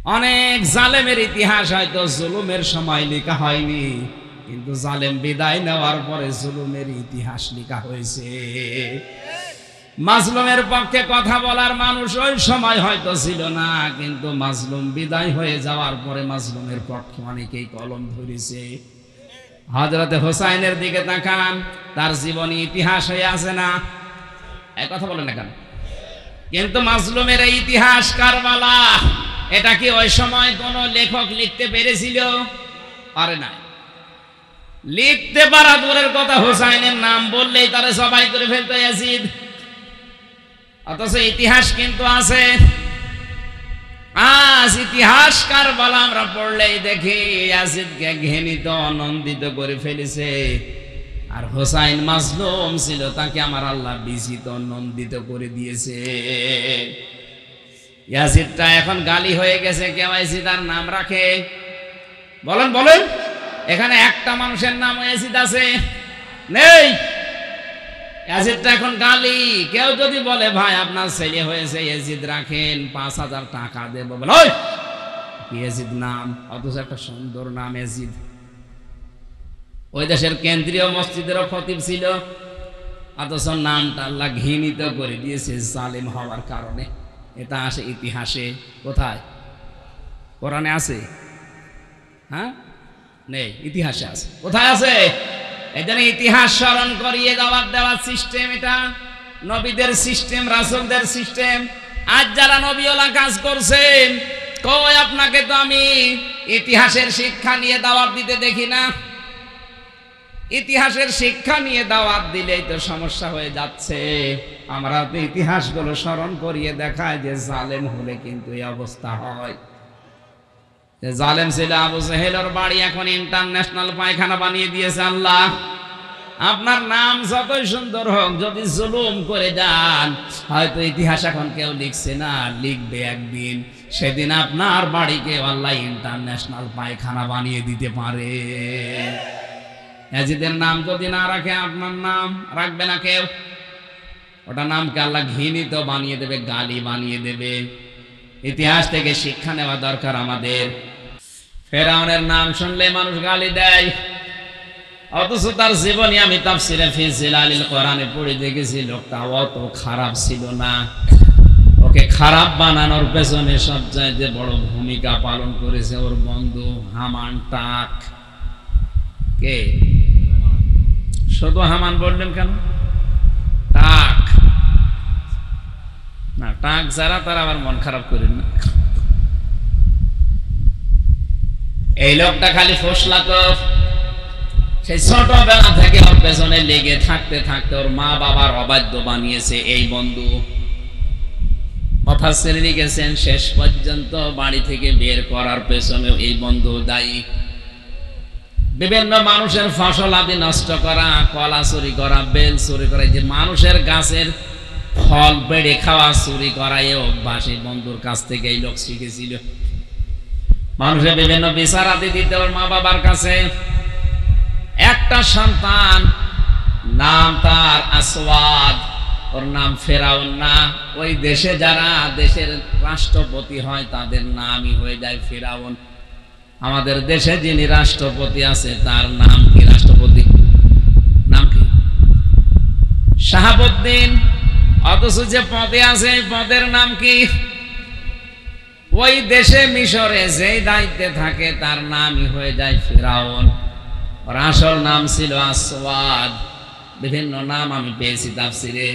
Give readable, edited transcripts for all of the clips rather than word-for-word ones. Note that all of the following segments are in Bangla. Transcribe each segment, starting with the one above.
অনেক জালেমের ইতিহাস হয়তো জুলুমের সময় লেখা হয়নি, কিন্তু জালেম বিদায় নেওয়ার পরে জুলুমের ইতিহাস লেখা হয়েছে। মাজলুমের পক্ষে কথা বলার মানুষ ওই সময় হয়তো ছিল না, কিন্তু মাজলুম বিদায় হয়ে যাওয়ার পরে মাজলুমের পক্ষে অনেকেই কলম ধরেছে। হযরতে হোসাইনের দিকে তাকান, তার জীবনী ইতিহাস হয়ে আছে না? এই কথা বলেন না কেন? কিন্তু মাজলুমের এই ইতিহাস কারবালা, এটা কি ওই সময় কোন লেখক লিখতে পেরেছিল? পারে না। লিখতে পারা দূরের কথা, হোসাইনের নাম বললেই তারা সবাই করে ফেলতো ইয়াজিদ। অথচ ইতিহাস কিন্তু আছে। আজ ইতিহাস কারবালা আমরা পড়লেই দেখি ইয়াজিদকে ঘৃণিত নন্দিত করে ফেলেছে, আর হোসাইন মাজলুম ছিল, তাকে আমার আল্লাহ বিজিত নন্দিত করে দিয়েছে। ইয়াজিদটা এখন গালি হয়ে গেছে, কেউ ইয়াজিদার নাম রাখে? বলেন বলেন, এখানে একটা মানুষের নাম ইয়াজিদ আছে? নেই। ইয়াজিদটা এখন গালি। কেউ যদি বলে ভাই আপনার ছেলে হয়েছে ইয়াজিদ রাখেন, ৫,০০০ টাকা দেবো, বলে ওই ইয়াজিদ নাম, অথচ একটা সুন্দর নাম ইয়াজিদ। ওই দেশের কেন্দ্রীয় মসজিদেরও খতিব ছিল, অথচ নামটা আল্লাহ ঘৃণিত করে দিয়েছে জালেম হওয়ার কারণে। এটা আসে ইতিহাসে। কোথায়? কোরআনে আছে? হ্যাঁ, নেই, ইতিহাসে আছে। কোথায় আছে? এই জন্য ইতিহাস স্মরণ করিয়ে দেওয়ার সিস্টেম এটা নবীদের সিস্টেম, রাসূলদের সিস্টেম। আজ যারা নবীওয়ালা কাজ করছেন, কই আপনাকে তো আমি ইতিহাসের শিক্ষা নিয়ে দাওয়াত দিতে দেখি না। ইতিহাসের শিক্ষা নিয়ে দাওয়াত দিলেই তো সমস্যা হয়ে যাচ্ছে। আমরা তো ইতিহাসগুলো স্মরণ করিয়ে দেখায় যে জালেম হলে কিন্তু এই অবস্থা হয়। জালেম ছিল আবু জেহেলের বাড়ি এখন ইন্টারন্যাশনাল পায়খানা বানিয়ে দিয়েছে আল্লাহ। আপনার নাম যতই সুন্দর হোক, যদি জুলুম করে যান, হয়তো ইতিহাস এখন কেউ লিখছে না, লিখবে একদিন। সেদিন আপনার বাড়িকে আল্লাহ ইন্টারন্যাশনাল পায়খানা বানিয়ে দিতে পারে। ইয়াজিদের নাম যদি না রাখে, আপনার নাম রাখবে না কেউ। ওটা নামকে আল্লাহ ঘৃণিত বানিয়ে দেবে, গালি বানিয়ে দেবে। ইতিহাস থেকে শিক্ষা নেওয়া দরকার আমাদের। ফেরাউনের নাম শুনলে মানুষ গালি দেয়, অথচ তার জীবনী আমি তাফসিরে ফি জিলালিল কোরআনে পড়ে দেখেছি, লোকটা অত খারাপ ছিল না। ওকে খারাপ বানানোর পেছনে সবচাইতে বড় ভূমিকা পালন করেছে ওর বন্ধু হামান টাক। কে? শুধু হামান বললেন কেন? টাক না, টাক যারা তারা আবার মন খারাপ করেন না। এই লোকটা খালি ফসলাতো। সেই ছোটবেলা থেকে ওর পেছনে লেগে থাকতে থাকতে ওর মা বাবার অবাধ্য বানিয়েছে এই বন্ধু। কথা ছেড়ে লিখেছেন, শেষ পর্যন্ত বাড়ি থেকে বের করার পেছনে এই বন্ধু দায়ী। বিভিন্ন মানুষের ফসল আদি নষ্ট করা, কলা চুরি করা, বেল চুরি করা, যে মানুষের গাছের ফল পেড়ে খাওয়া, চুরি করা, এ অভ্যাস এই বন্ধুর কাছ থেকে এই লোক শিখেছিল। মানুষের বিভিন্ন বিচার আদি দিতে ওর মা বাবার কাছে। একটা সন্তান, নাম তার আসওয়াদ, ওর নাম ফেরাউন না। ওই দেশে যারা দেশের রাষ্ট্রপতি হয় তাদের নামই হয়ে যায় ফেরাউন। আমাদের দেশে যিনি রাষ্ট্রপতি আছে তার নাম কি? রাষ্ট্রপতি নাম কি? শাহাবুদ্দিন। অথচ যে পদে আছে পদের নাম কি? ওই দেশে মিশরে যেই দায়িত্বে থাকে তার নামই হয়ে যায় ফেরাউন। ওর আসল নাম ছিল আসওয়াদ। বিভিন্ন নাম আমি পেয়েছি তাফসিরে।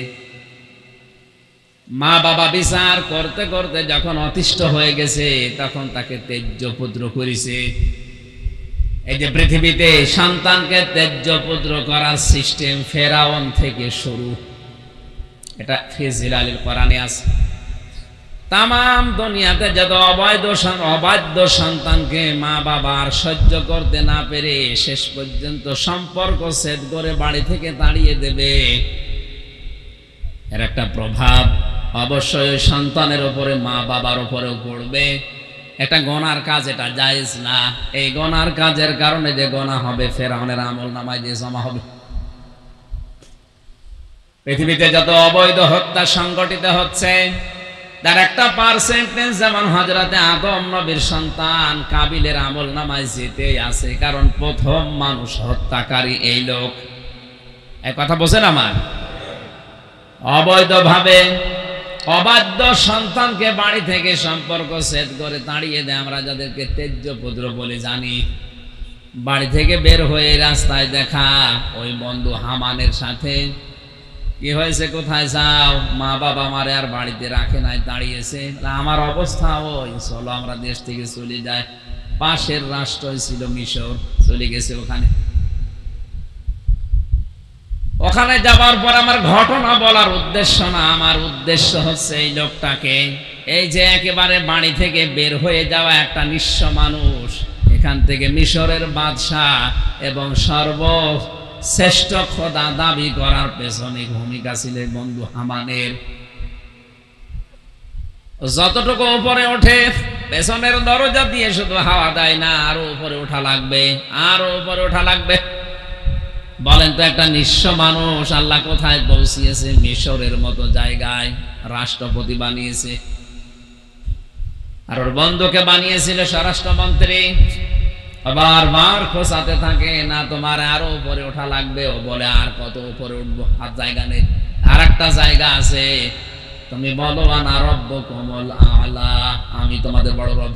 মা বাবা বিচার করতে করতে যখন অতিষ্ঠ হয়ে গেছে, তখন তাকে তেজ্য পুত্র করেছে। এই যে পৃথিবীতে সন্তানকে তেজ্য পুত্র করার সিস্টেম ফেরাউন থেকে শুরু, এটা ফি জিলালিল কোরআনে আছে। তামাম দুনিয়াতে যত অবাধ্য সন্তানকে মা বাবার সহ্য করতে না পেরে শেষ পর্যন্ত সম্পর্ক ছেদ করে বাড়ি থেকে তাড়িয়ে দেবে, এর একটা প্রভাব অবশ্যই ওই সন্তানের উপরে, মা বাবার উপরেও পড়বে। একটা গুনার কাজ, এটা জায়েজ না। এই গুনার কাজের কারণে যে গুনাহ হবে ফেরাউনের আমলনামায় যে জমা হবে। পৃথিবীতে যত অবৈধ হত্যা সংগঠিত হচ্ছে তার একটা পার্সেন্টেজ যেমন হযরতে আদম নবীর সন্তান কাবিলের আমলনামায় যেতে আছে, কারণ প্রথম মানুষ হত্যাকারী এই লোক। এই কথা বোঝেন আমার? অবৈধভাবে অবাধ্য সন্তানকে বাড়ি থেকে সম্পর্ক ছেদ করে তাড়িয়ে দেয়, আমরা যাদেরকে তেজ্য পুত্র বলে জানি। বাড়ি থেকে বের হয়ে রাস্তায় দেখা ওই বন্ধু হামানের সাথে, কি হয়েছে, কোথায় যাও? মা বাবা আমারে আর বাড়িতে রাখে নাই, তাড়িয়েছে। আমার অবস্থা ওই, চলো আমরা দেশ থেকে চলে যাই। পাশের রাষ্ট্র ছিল মিশর, চলে গেছে ওখানে। ওখানে যাবার পর আমার ঘটনা বলার উদ্দেশ্য না, আমার উদ্দেশ্য হচ্ছে এই লোকটাকে, এই যে একেবারে বাড়ি থেকে বের হয়ে যাওয়া একটা নিঃস্ব মানুষ, এখান থেকে মিশরের বাদশাহ এবং সর্বশ্রেষ্ঠ খোদা দাবি করার পেছনে ভূমিকা ছিল বন্ধু হামানের। যতটুকু উপরে ওঠে পেছনের দরজা দিয়ে শুধু হাওয়া দেয় না, আরো উপরে ওঠা লাগবে, আরো উপরে ওঠা লাগবে। বলেন তো, একটা নিঃস্ব মানুষ আল্লাহ কোথায় পৌঁছিয়েছে? মিশরের মতো জায়গায় রাষ্ট্রপতি বানিয়েছে, আর ওর বন্ধুকে বানিয়েছিল স্বরাষ্ট্রমন্ত্রী। বারবার খোঁচাতে থাকে, না তোমার আরো উপরে ওঠা লাগবে। ও বলে, আর কত উপরে উঠবো, হাত জায়গা নেই। আর একটা জায়গা আছে, তুমি বলো আনা রব্বুকুমুল আ'লা, আমি তোমাদের বড় রব।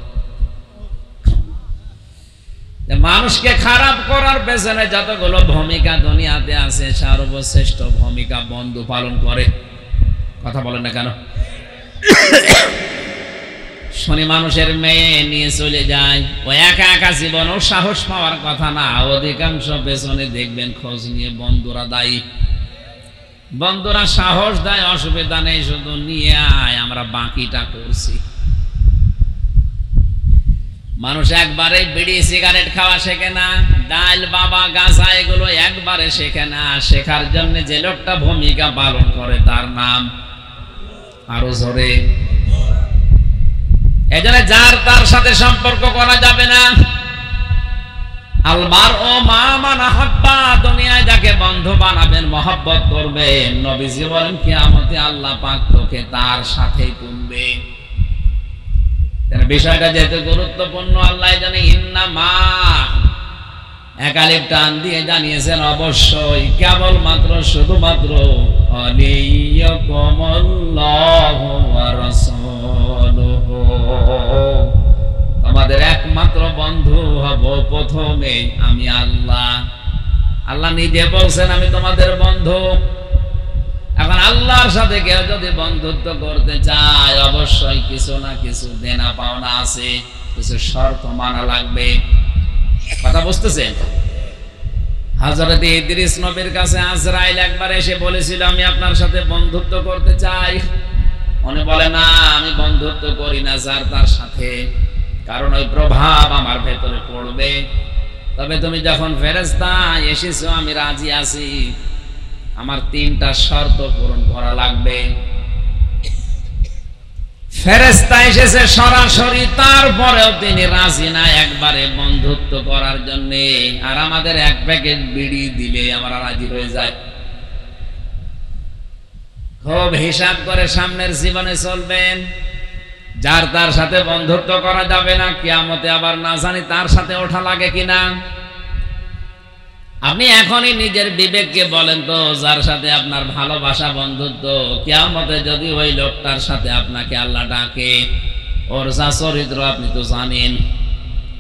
মানুষকে খারাপ করার পেছনে যতগুলো ভূমিকা দুনিয়াতে আছে, সর্বশ্রেষ্ঠ ভূমিকা বন্ধু পালন করে। কথা বলেন না কেন? শনি মানুষের মেয়ে নিয়ে চলে যায়, ও একা একা জীবনও সাহস পাওয়ার কথা না। অধিকাংশ পেছনে দেখবেন খোঁজ নিয়ে বন্ধুরা দায়ী। বন্ধুরা সাহস দেয়, অসুবিধা নেই, শুধু নিয়ে আয়, আমরা বাকিটা করছি। মানুষ একবারে বিড়ি সিগারেট খাওয়া শেখে না, ডাল বাবা গাঁজা এগুলো একবারে শেখে না। শেখার জন্য যে লোকটা ভূমিকা পালন করে তার নাম আরো জোরে। এজন্য যার তার সাথে সম্পর্ক করা যাবে না। আলমার ও মা মান আহাব্বা, দুনিয়ায় যাকে বন্ধু বানাবেন, মহব্বত করবেন, নবীজি বলেন কিয়ামতে আল্লাহ পাক তোকে তার সাথেই তুলবে। বিষয়টা যেহেতু গুরুত্বপূর্ণ, আল্লাহ জানে ইন্নামা একালিফ টান দিয়ে জানিয়েছেন, অবশ্যই কেবলমাত্র শুধুমাত্র আলিয়াকুমুল্লাহু ওয়া রাসূলুহু, তোমাদের একমাত্র বন্ধু হব প্রথমে আমি আল্লাহ। আল্লাহ নিজে বলছেন আমি তোমাদের বন্ধু। এখন আল্লাহর সাথে কেউ যদি বন্ধুত্ব করতে চায়, অবশ্যই কিছু না কিছু দেনা পাওনা আছে, কিছু শর্ত মানা লাগবে। কথা বুঝতেছেন? হযরত ইদ্রিস নবীর কাছে আজরাইল একবার এসে বলেছিল, আমি আপনার সাথে বন্ধুত্ব করতে চাই। উনি বলে, না, আমি বন্ধুত্ব করি না যার তার সাথে, কারণ ওই প্রভাব আমার ভেতরে পড়বে। তবে তুমি যখন ফেরেশতা এসেছো, আমি রাজি আছি, আমার 3টা শর্ত পূরণ করা লাগবে। ফেরেশতা এসেছে সরাসরি, তারপরেও তিনি রাজি না একবারে বন্ধুত্ব করার জন্য। আর আমাদের এক প্যাকেট বিড়ি দিলে আমরা রাজি হয়ে যায়। খুব হিসাব করে সামনের জীবনে চলবেন। যার তার সাথে বন্ধুত্ব করা যাবে না, কিয়ামতে আবার না জানি তার সাথে ওঠা লাগে কিনা। আপনি এখনই নিজের বিবেককে বলেন তো, যার সাথে আপনার ভালোবাসা বন্ধুত্ব, কিয়ামতে যদি ওই লোকটার সাথে আপনাকে আল্লাহ ডাকে, ওর যা চরিত্র আপনি তো জানেন,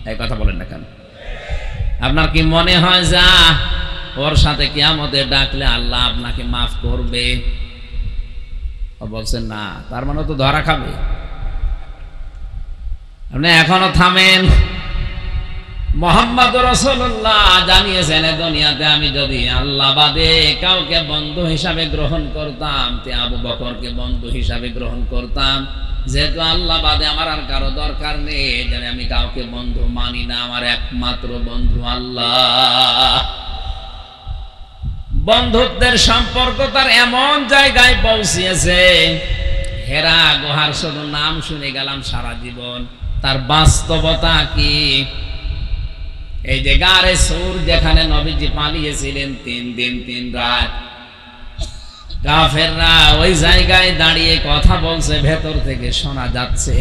এই কথা বলেন না কেন? আপনার কি মনে হয় যা ওর সাথে কিয়ামতে ডাকলে আল্লাহ আপনাকে মাফ করবে? ও বলছেন না, তার মানে তো ধরা খাবে। আপনি এখনো থামেন। মুহাম্মদ রাসূলুল্লাহ জানিয়েছেন, দুনিয়াতে আমি যদি আল্লাহ বাদে কাউকে বন্ধু হিসাবে গ্রহণ করতাম, তে আবু বকরকে বন্ধু হিসাবে গ্রহণ করতাম। যেহেতু আল্লাহ বাদে আমার আর কারো দরকার নেই, জানি আমি কাউকে বন্ধু মানি না, আমার একমাত্র বন্ধু আল্লাহ। বন্ধুত্বের সম্পর্ক তার এমন জায়গায় পৌঁছিয়েছে, হেরা গুহার শুধু নাম শুনে গেলাম সারা জীবন, তার বাস্তবতা কি? এই যে গারে সূর যেখানে নবীজি পালিয়েছিলেন 3 দিন 3 রাত, কাফেররা ওই জায়গায় দাঁড়িয়ে কথা বলছে, ভেতর থেকে শোনা যাচ্ছে।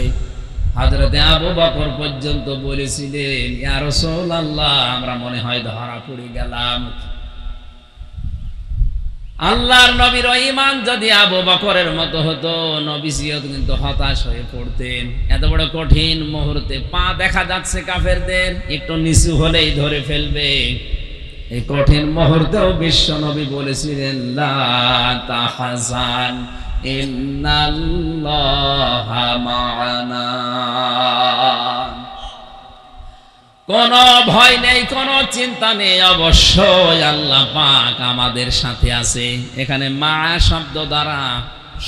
হযরতে আবু বকর পর্যন্ত বলেছিলেন, ইয়া রাসূলুল্লাহ, আমরা মনে হয় ধরা পড়ে গেলাম। আল্লাহর নবীর ঈমান যদি আবু বকরের মতো হতো, নবীজিও কিন্তু হতাশ হয়ে পড়তেন। এত বড় কঠিন মুহূর্তে পা দেখা যাচ্ছে কাফেরদের, একটু নিচু হলেই ধরে ফেলবে। এই কঠিন মুহূর্তেও বিশ্ব নবী বলেছিলেন, লা তাহজান ইন্নাল্লাহা মা'ানা। কোন ভয় নেই, কোন চিন্তা নেই, অবশ্যই আল্লাহ পাক আমাদের সাথে আছে। এখানে মা শব্দ দ্বারা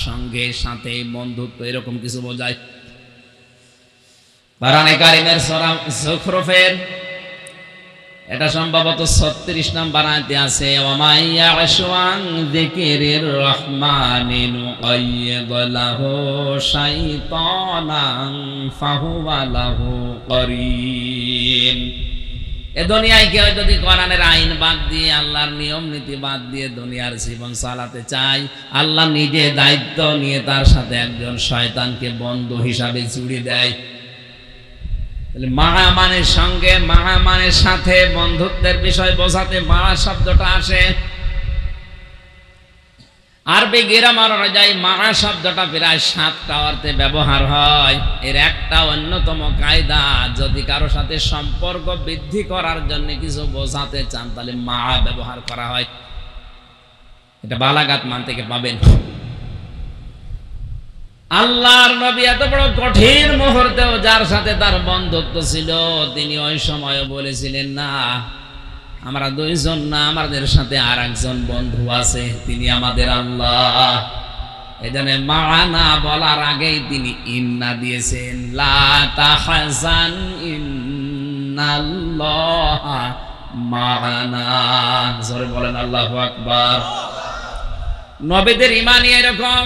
সঙ্গে সাথে বন্ধুত্ব এরকম কিছু বোঝায়। কোরআনে কারীমের সূরা যুখরুফের এটা সম্ভবত 36 নম্বর আয়াতে আছে, ওয়া মান ইয়া'শু আন যিকিরির রহমানি নুকাইয়িদ লাহু শাইতানান ফাহুয়া লাহু করিন। এ দুনিয়ায় কেউ যদি কোরআনের আইন বাদ দিয়ে, আল্লাহর নিয়ম নীতি বাদ দিয়ে দুনিয়ার জীবন চালাতে চায়, আল্লাহ নিজে দায়িত্ব নিয়ে তার সাথে একজন শয়তানকে বন্ধু হিসাবে জুড়ে দেয়। মা'a মানের সঙ্গে, মা'a মানের সাথে বন্ধুত্বের বিষয় বোঝাতে মা'a শব্দটা আসে। আরবি গ্রামার অনুযায়ী মা'a শব্দটা প্রায় 7টা অর্থে ব্যবহার হয়। এর একটা অন্যতম কায়দা, যদি কারো সাথে সম্পর্ক বৃদ্ধি করার জন্য কিছু বোঝাতে চান, তাহলে মা'a ব্যবহার করা হয়। এটা বালাগাত মান থেকে পাবেন। আল্লাহর নবী এত বড় কঠিন মুহূর্তেও যার সাথে তার বন্ধুত্ব ছিল, তিনি ওই সময় বলেছিলেন, না আমরা দুইজন না, আমাদের সাথে আর একজন বন্ধু আছে, তিনি আমাদের আল্লাহ। এজন্য মা'ানা বলার আগেই তিনি ইন্না দিয়েছেন, লা তাহজান ইন্নাল্লাহা মা'ানা। জোরে বলেন আল্লাহু আকবার। নবীদের ঈমানই এরকম,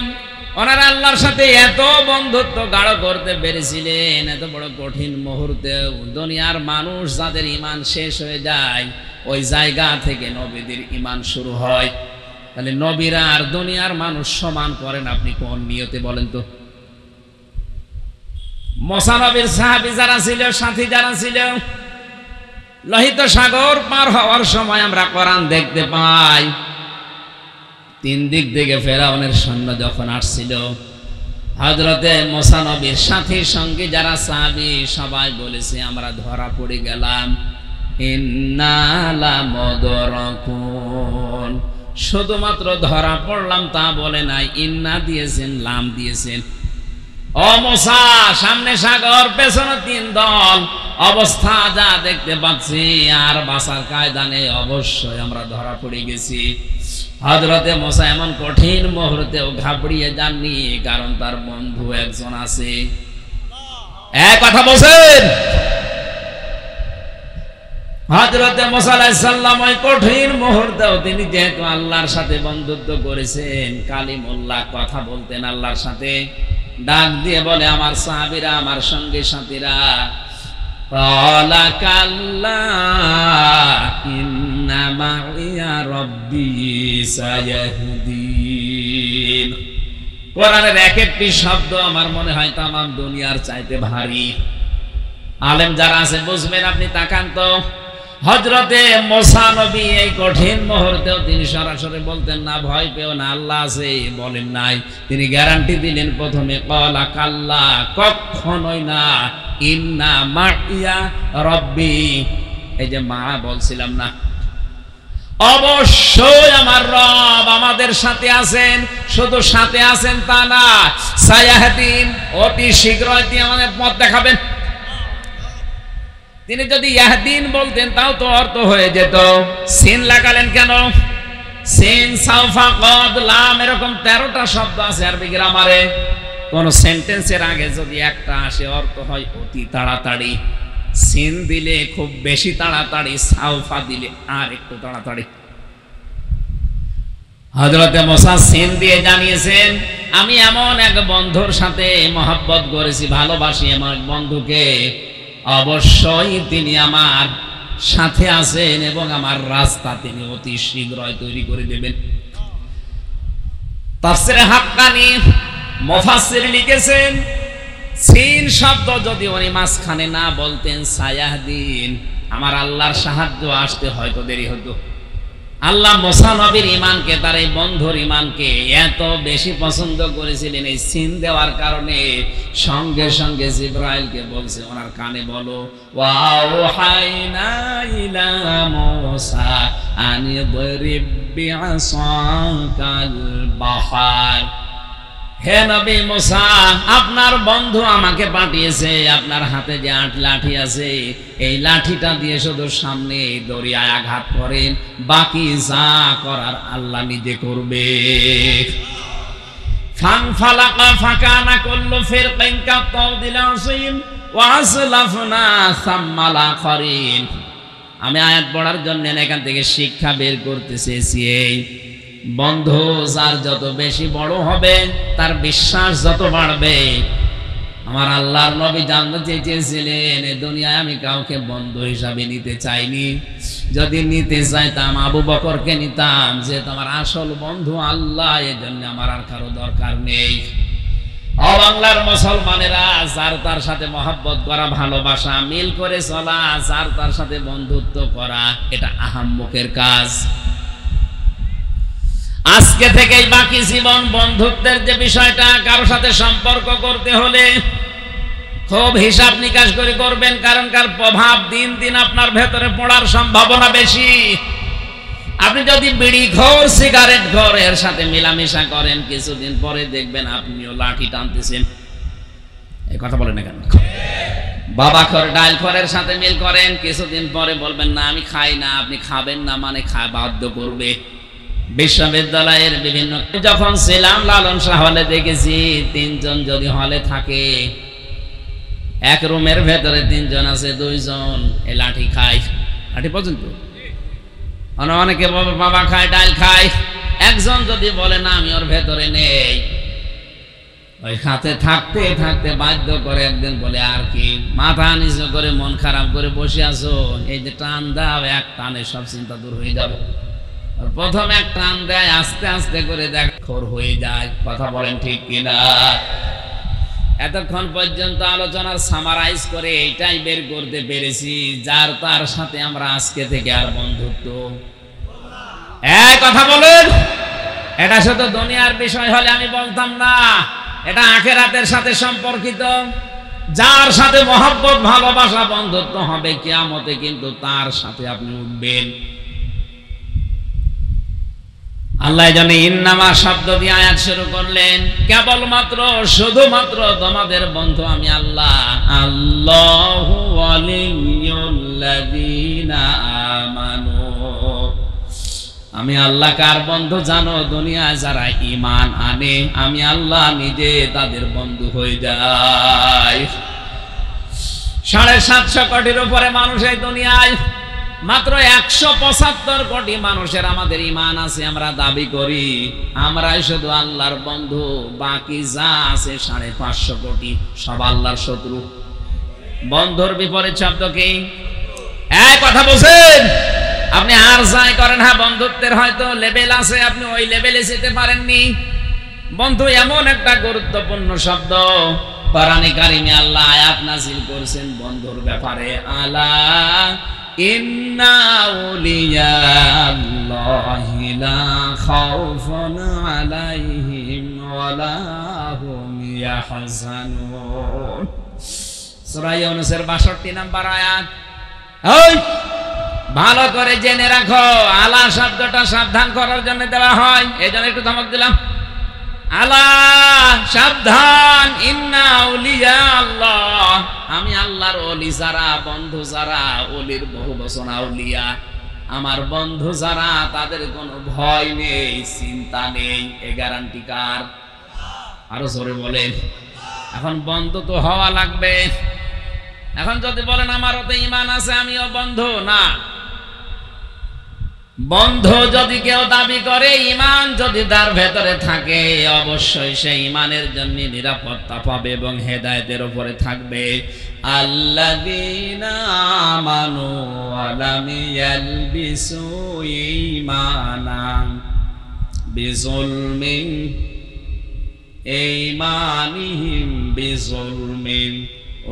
ওনারা আল্লাহর সাথে এত বন্ধুত্ব গাঢ় করতে পেরেছিলেন। এত বড় কঠিন মুহূর্তে দুনিয়ার মানুষ যাদের ঈমান শেষ হয়ে যায়, ওই জায়গা থেকে নবীদের ঈমান শুরু হয়। তাহলে নবীরা আর দুনিয়ার মানুষ সমান করেন আপনি কোন নিয়তে বলেন তো? মুসা নবীর সাহাবী যারা ছিল, সাথী যারা ছিল, লোহিত সাগর পার হওয়ার সময় আমরা কোরআন দেখতে পাই, 3 দিক থেকে ফেরাউনের সৈন্য যখন আসছিল, হযরতে মুসা নবীর সাথী সঙ্গে যারা সাহাবী সবাই বলেছে, আমরা ধরা পড়ে গেলাম, ইন্না লামুদরাকুন। শুধুমাত্র ধরা পড়লাম তা বলে নাই, ইন্না দিয়েছেন, লাম দিয়েছেন। ও মুসা, সামনে সাগর, পেছনে 3 দল, অবস্থা যা দেখতে পাচ্ছি আর বাঁচার কায়দা নেই, অবশ্যই আমরা ধরা পড়ে গেছি। হযরতে মুসা এমন কঠিন মুহূর্তেও ঘাবড়িয়ে যাননি, কারণ তার বন্ধু একজন আছে। এক কথা বলছেন। হযরতে মুসা আলাইহিস সালাম ওই কঠিন মুহূর্তেও তিনি যেহেতু আল্লাহর সাথে বন্ধুত্ব করেছেন, কালিমুল্লাহ কথা বলতেন আল্লাহর সাথে, ডাক দিয়ে বলে, আমার সাহাবীরা, আমার সঙ্গে সাথীরা, ক্বালা কাল্লা ইন্না মাইয়া রাব্বি সায়াহদিন। কোরআনের এক একটি শব্দ আমার মনে হয় তামাম দুনিয়ার চাইতে ভারী। আলেম যারা আছে বুঝবেন, আপনি তাকান তো। হযরতে মুসা নবী এই কঠিন মুহূর্তেও তিনি সরাসরি বলতেন না, ভয় পেও না, আল্লাহ আছে, বলেন নাই। তিনি গ্যারান্টি দিলেন প্রথমে, ক্বালা কাল্লা, কখনোই না, ইন্না মাইয়া রাব্বি। এই যে মা বলছিলাম না, অবশ্যই আমার রব আমাদের সাথে আছেন। শুধু সাথে আছেন তা না, সায়াহদিন, অতি শীঘ্রই তিনি আমাদের পথ দেখাবেন। তিনি যদি ইয়াহদিন বলতেন তাও তো অর্থ হয়ে যেত। সিন লাগালেন কেন? সিন, সাউফা, কদ, লাম, এরকম 13টা শব্দ আছে আরবি গ্রামারে। কোন সেন্টেন্সের আগে যদি একটা আসে, অর্থ হয় অতি তাড়াতাড়ি। সিন দিলে খুব বেশি তাড়াতাড়ি, সাউফা দিলে আর একটু তাড়াতাড়ি। হযরতে মুসা সিন দিয়ে জানিয়েছেন, আমি এমন এক বন্ধুর সাথে মহব্বত করেছি, ভালোবাসি আমার বন্ধুকে, অবশ্যই তিনি আমার সাথে আছেন এবং আমার রাস্তা তিনি অতি শীঘ্রই তৈরি করে দেবেন। তাফসিরে হাক্কানি মুফাসসির লিখেছেন, সিন শব্দ যদি উনি মাঝখানে না বলতেন সায়াহদিন, আমার আল্লাহর সাহায্য আসতে হয়তো দেরি হতো। আল্লাহ মুসা নবীর ঈমানকে, তার এই বন্ধুর ঈমানকে এত বেশি পছন্দ করেছিলেন, এই সিন দেওয়ার কারণে সঙ্গে সঙ্গে জিবরাইলকে বলছে ওনার কানে বলো, ওয়াওহাইনা ইলা মুসা আন ইদরিব বিআসাকাল বাহর। হে নবী মুসা, আপনার বন্ধু আমাকে পাঠিয়েছে, আপনার হাতে যে 8 লাঠি আছে এই লাঠিটা দিয়ে শুধু সামনে দরিয়ায় আঘাত করেন, বাকি যা করার আল্লাহ নিজে করবে। ফানফালাকা ফাকানা কুল্লু ফিরকিন কাতাউদিল আসিম ওয়া আসলাফনা সাম্মাল আখরিন। আমি আয়াত পড়ার জন্য এখান থেকে শিক্ষা বের করতে চেয়েছি, এই বন্ধু যার যত বেশি বড় হবে তার বিশ্বাস যত বাড়বে। আমার আল্লাহর নবী জানতে চেয়েছিলেন এই দুনিয়ায় আমি কাউকে বন্ধু হিসাবে নিতে চাইনি, যদি নিতে চাইতাম আবু বকরকে নিতাম, যে তোমার আসল বন্ধু আল্লাহ, এই জন্য আমার আর কারো দরকার নেই। ও বাংলার মুসলমানেরা, যার তার সাথে মহব্বত করা, ভালোবাসা, মিল করে চলা, যার তার সাথে বন্ধুত্ব করা, এটা আহাম্মকের কাজ। আজকে থেকেই বাকি জীবন বন্ধুত্বের যে বিষয়টা, কারোর সাথে সম্পর্ক করতে হলে খুব হিসাব নিকাশ করে করবেন, কারণ কার প্রভাব দিন দিন আপনার ভেতরে পড়ার সম্ভাবনা বেশি। আপনি যদি বিড়ি ঘর, সিগারেট ঘর এর সাথে মেলামেশা করেন, কিছুদিন পরে দেখবেন আপনিও লাঠি টানতেছেন। এই কথা বলেন না কেন? বাবা খর, ডাল খরের সাথে মিল করেন, কিছুদিন পরে বলবেন না আমি খাই না, আপনি খাবেন না মানে বাধ্য করবে। বিশ্ববিদ্যালয়ের বিভিন্ন, যখন ছিলাম লালন শাহ হলে দেখেছি 3 জন যদি হলে থাকে, এক রুমের ভেতরে 3 জন আছে, 2 জন এই লাঠি খায়, লাঠি পর্যন্ত অনেকে বাবা খায়, ডাল খায়, একজন যদি বলে না আমি ওর ভেতরে নেই, ওই হাতে থাকতে থাকতে বাধ্য করে একদিন বলে আর কি, মাথা নিচু করে মন খারাপ করে বসে আছো, এই যে টান দাও, এক টানে সব চিন্তা দূর হয়ে যাবে। প্রথম এক টান দেয়, আস্তে আস্তে করে দেখ খোর হয়ে যায়। কথা বলেন ঠিক কিনা? এতক্ষণ পর্যন্ত আলোচনার সামারাইজ করে এইটাই বের করতে পেরেছি, যার তার সাথে আমরা আজকে থেকে আর বন্ধুত্ব। এই কথা বলেন, এটা শুধু দুনিয়ার বিষয় হলে আমি বলতাম না, এটা আখিরাতের সাথে সম্পর্কিত। যার সাথে মহব্বত, ভালোবাসা, বন্ধুত্ব হবে, কিয়ামতে কিন্তু তার সাথে আপনি উঠবেন। আল্লাহ জানে ইন্নামা শব্দ দিয়ে আয়াত শুরু করলেন, কেবলমাত্র শুধুমাত্র তোমাদের বন্ধু আমি আল্লাহ। আল্লাহু ওয়ালিয়ুল্লাযীনা আমানু, আমি আল্লাহ কার বন্ধু জানো? দুনিয়ায় যারা ঈমান আনে, আমি আল্লাহ নিজে তাদের বন্ধু হয়ে যাই। 750 কোটির উপরে মানুষ এই দুনিয়ায়, মাত্র 175 কোটি মানুষের আমাদের ঈমান আছে, আমরা দাবি করি আমরাই শুধু আল্লাহর বন্ধু, বাকি যা আছে 550 কোটি সব আল্লাহর শত্রু। বন্ধুর বিপরীত শব্দ কি? এই কথা বলছেন আপনি আর যাই করেন, হ্যাঁ বন্ধুত্বের হয়তো লেভেল আছে, আপনি ওই লেভেলে যেতে পারেননি। বন্ধু এমন একটা গুরুত্বপূর্ণ শব্দ, কোরআনে কারিমে আল্লাহ আয়াত নাযিল করেছেন বন্ধুর ব্যাপারে। আলা ইন্না আউলিয়া আল্লাহি লা খাউফুন আলাইহিম ওয়ালা হুম ইয়াহজানুন। সূরা ইউনূসের 62 নম্বর আয়াত। ওই ভালো করে জেনে রাখো, আলা শব্দটা সাবধান করার জন্য দেওয়া হয়, এজন্য একটু ধমক দিলাম। আলা সাবধান, ইন্না আউলিয়া আল্লাহ, আমি আল্লাহর ওলি যারা, বন্ধু যারা, ওলির বহু বচন আউলিয়া, আমার বন্ধু যারা, তাদের কোনো ভয় নেই, চিন্তা নেই। এই গ্যারান্টি কার? আরো জোরে বলেন। এখন বন্ধু তো হওয়া লাগবে। এখন যদি বলেন আমারও তো ঈমান আছে, আমিও বন্ধু, না। বন্ধু যদি কেউ দাবি করে, ঈমান যদি তার ভেতরে থাকে, অবশ্যই সেই ঈমানের জন্য নিরাপত্তা পাবে এবং হেদায়েতের উপরে থাকবে। আল্লাযীনা আমানু ওয়া লাম ইয়ালবিসু ঈমানাহুম বিযুলমিন ঈমানিহিম বিযুলমিন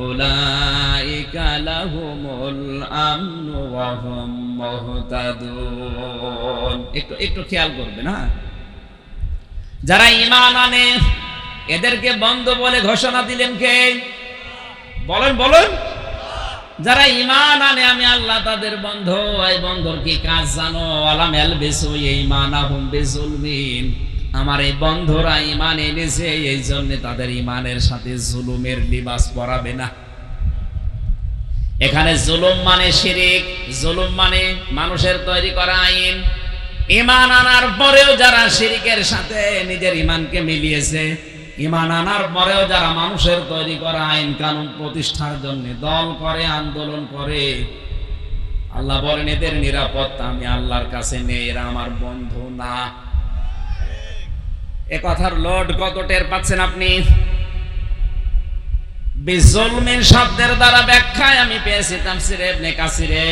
উলাইকা লাহুমুল আমনু ওয়া হুম মুহতাদুন। একটু খেয়াল করবেন, হ্যাঁ, যারা ঈমান আনে এদেরকে বন্ধু বলে ঘোষণা দিলেন কে? বলেন বলেন। যারা ঈমান আনে আমি আল্লাহ তাদের বন্ধু। এই বন্ধুর কি কাজ জানো? আলাম ইয়ালবিসু ঈমানাহুম বিযুলমিন। আমার এই বন্ধুরা ঈমান এনেছে, এই জন্য তাদের ঈমানের সাথে জুলুমের লিবাস পরাবে না। এখানে জুলুম মানে শিরিক, জুলুম মানে মানুষের তৈরি করা আইন। ঈমান আনার পরেও যারা শিরিকের সাথে নিজের ঈমানকে মিলিয়েছে, ঈমান আনার পরেও যারা মানুষের তৈরি করা আইন কানুন প্রতিষ্ঠার জন্য দল করে, আন্দোলন করে, আল্লাহ বলেন এদের নিরাপত্তা আমি আল্লাহর কাছে নেই, এরা আমার বন্ধু না। এ কথার লোড কত টের পাচ্ছেন আপনি? বিজুলমিন শব্দের দ্বারা ব্যাখ্যায় আমি পেয়েছি তাফসীরে ইবনে কাসিরে,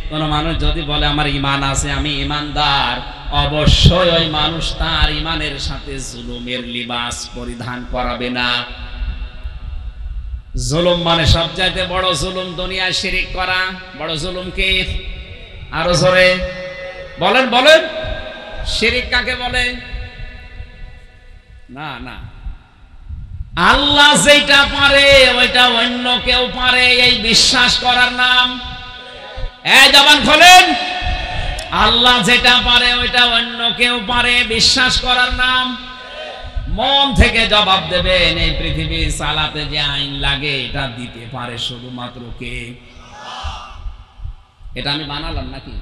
কোন মানুষ যদি বলে আমার ঈমান আছে, আমি ঈমানদার, অবশ্যই ওই মানুষ তার ঈমানের সাথে জুলুমের লিবাস পরিধান করাবে না। জুলুম মানে সবচাইতে বড় জুলুম দুনিয়ায় শিরিক করা। বড় জুলুম কি? আরো জোরে বলেন বলেন। শিরিক কাকে বলে? না না, আল্লাহ যেটা পারে ওইটা অন্য কেউ পারে এই বিশ্বাস করার নাম। এই জবান খোলেন। আল্লাহ যেটা পারে ওইটা অন্য কেউ পারে বিশ্বাস করার নাম। মন থেকে জবাব দেবেন এই পৃথিবী চালাতে যে আইন লাগে এটা দিতে পারে শুধুমাত্র কে? এটা আমি বানালাম নাকি?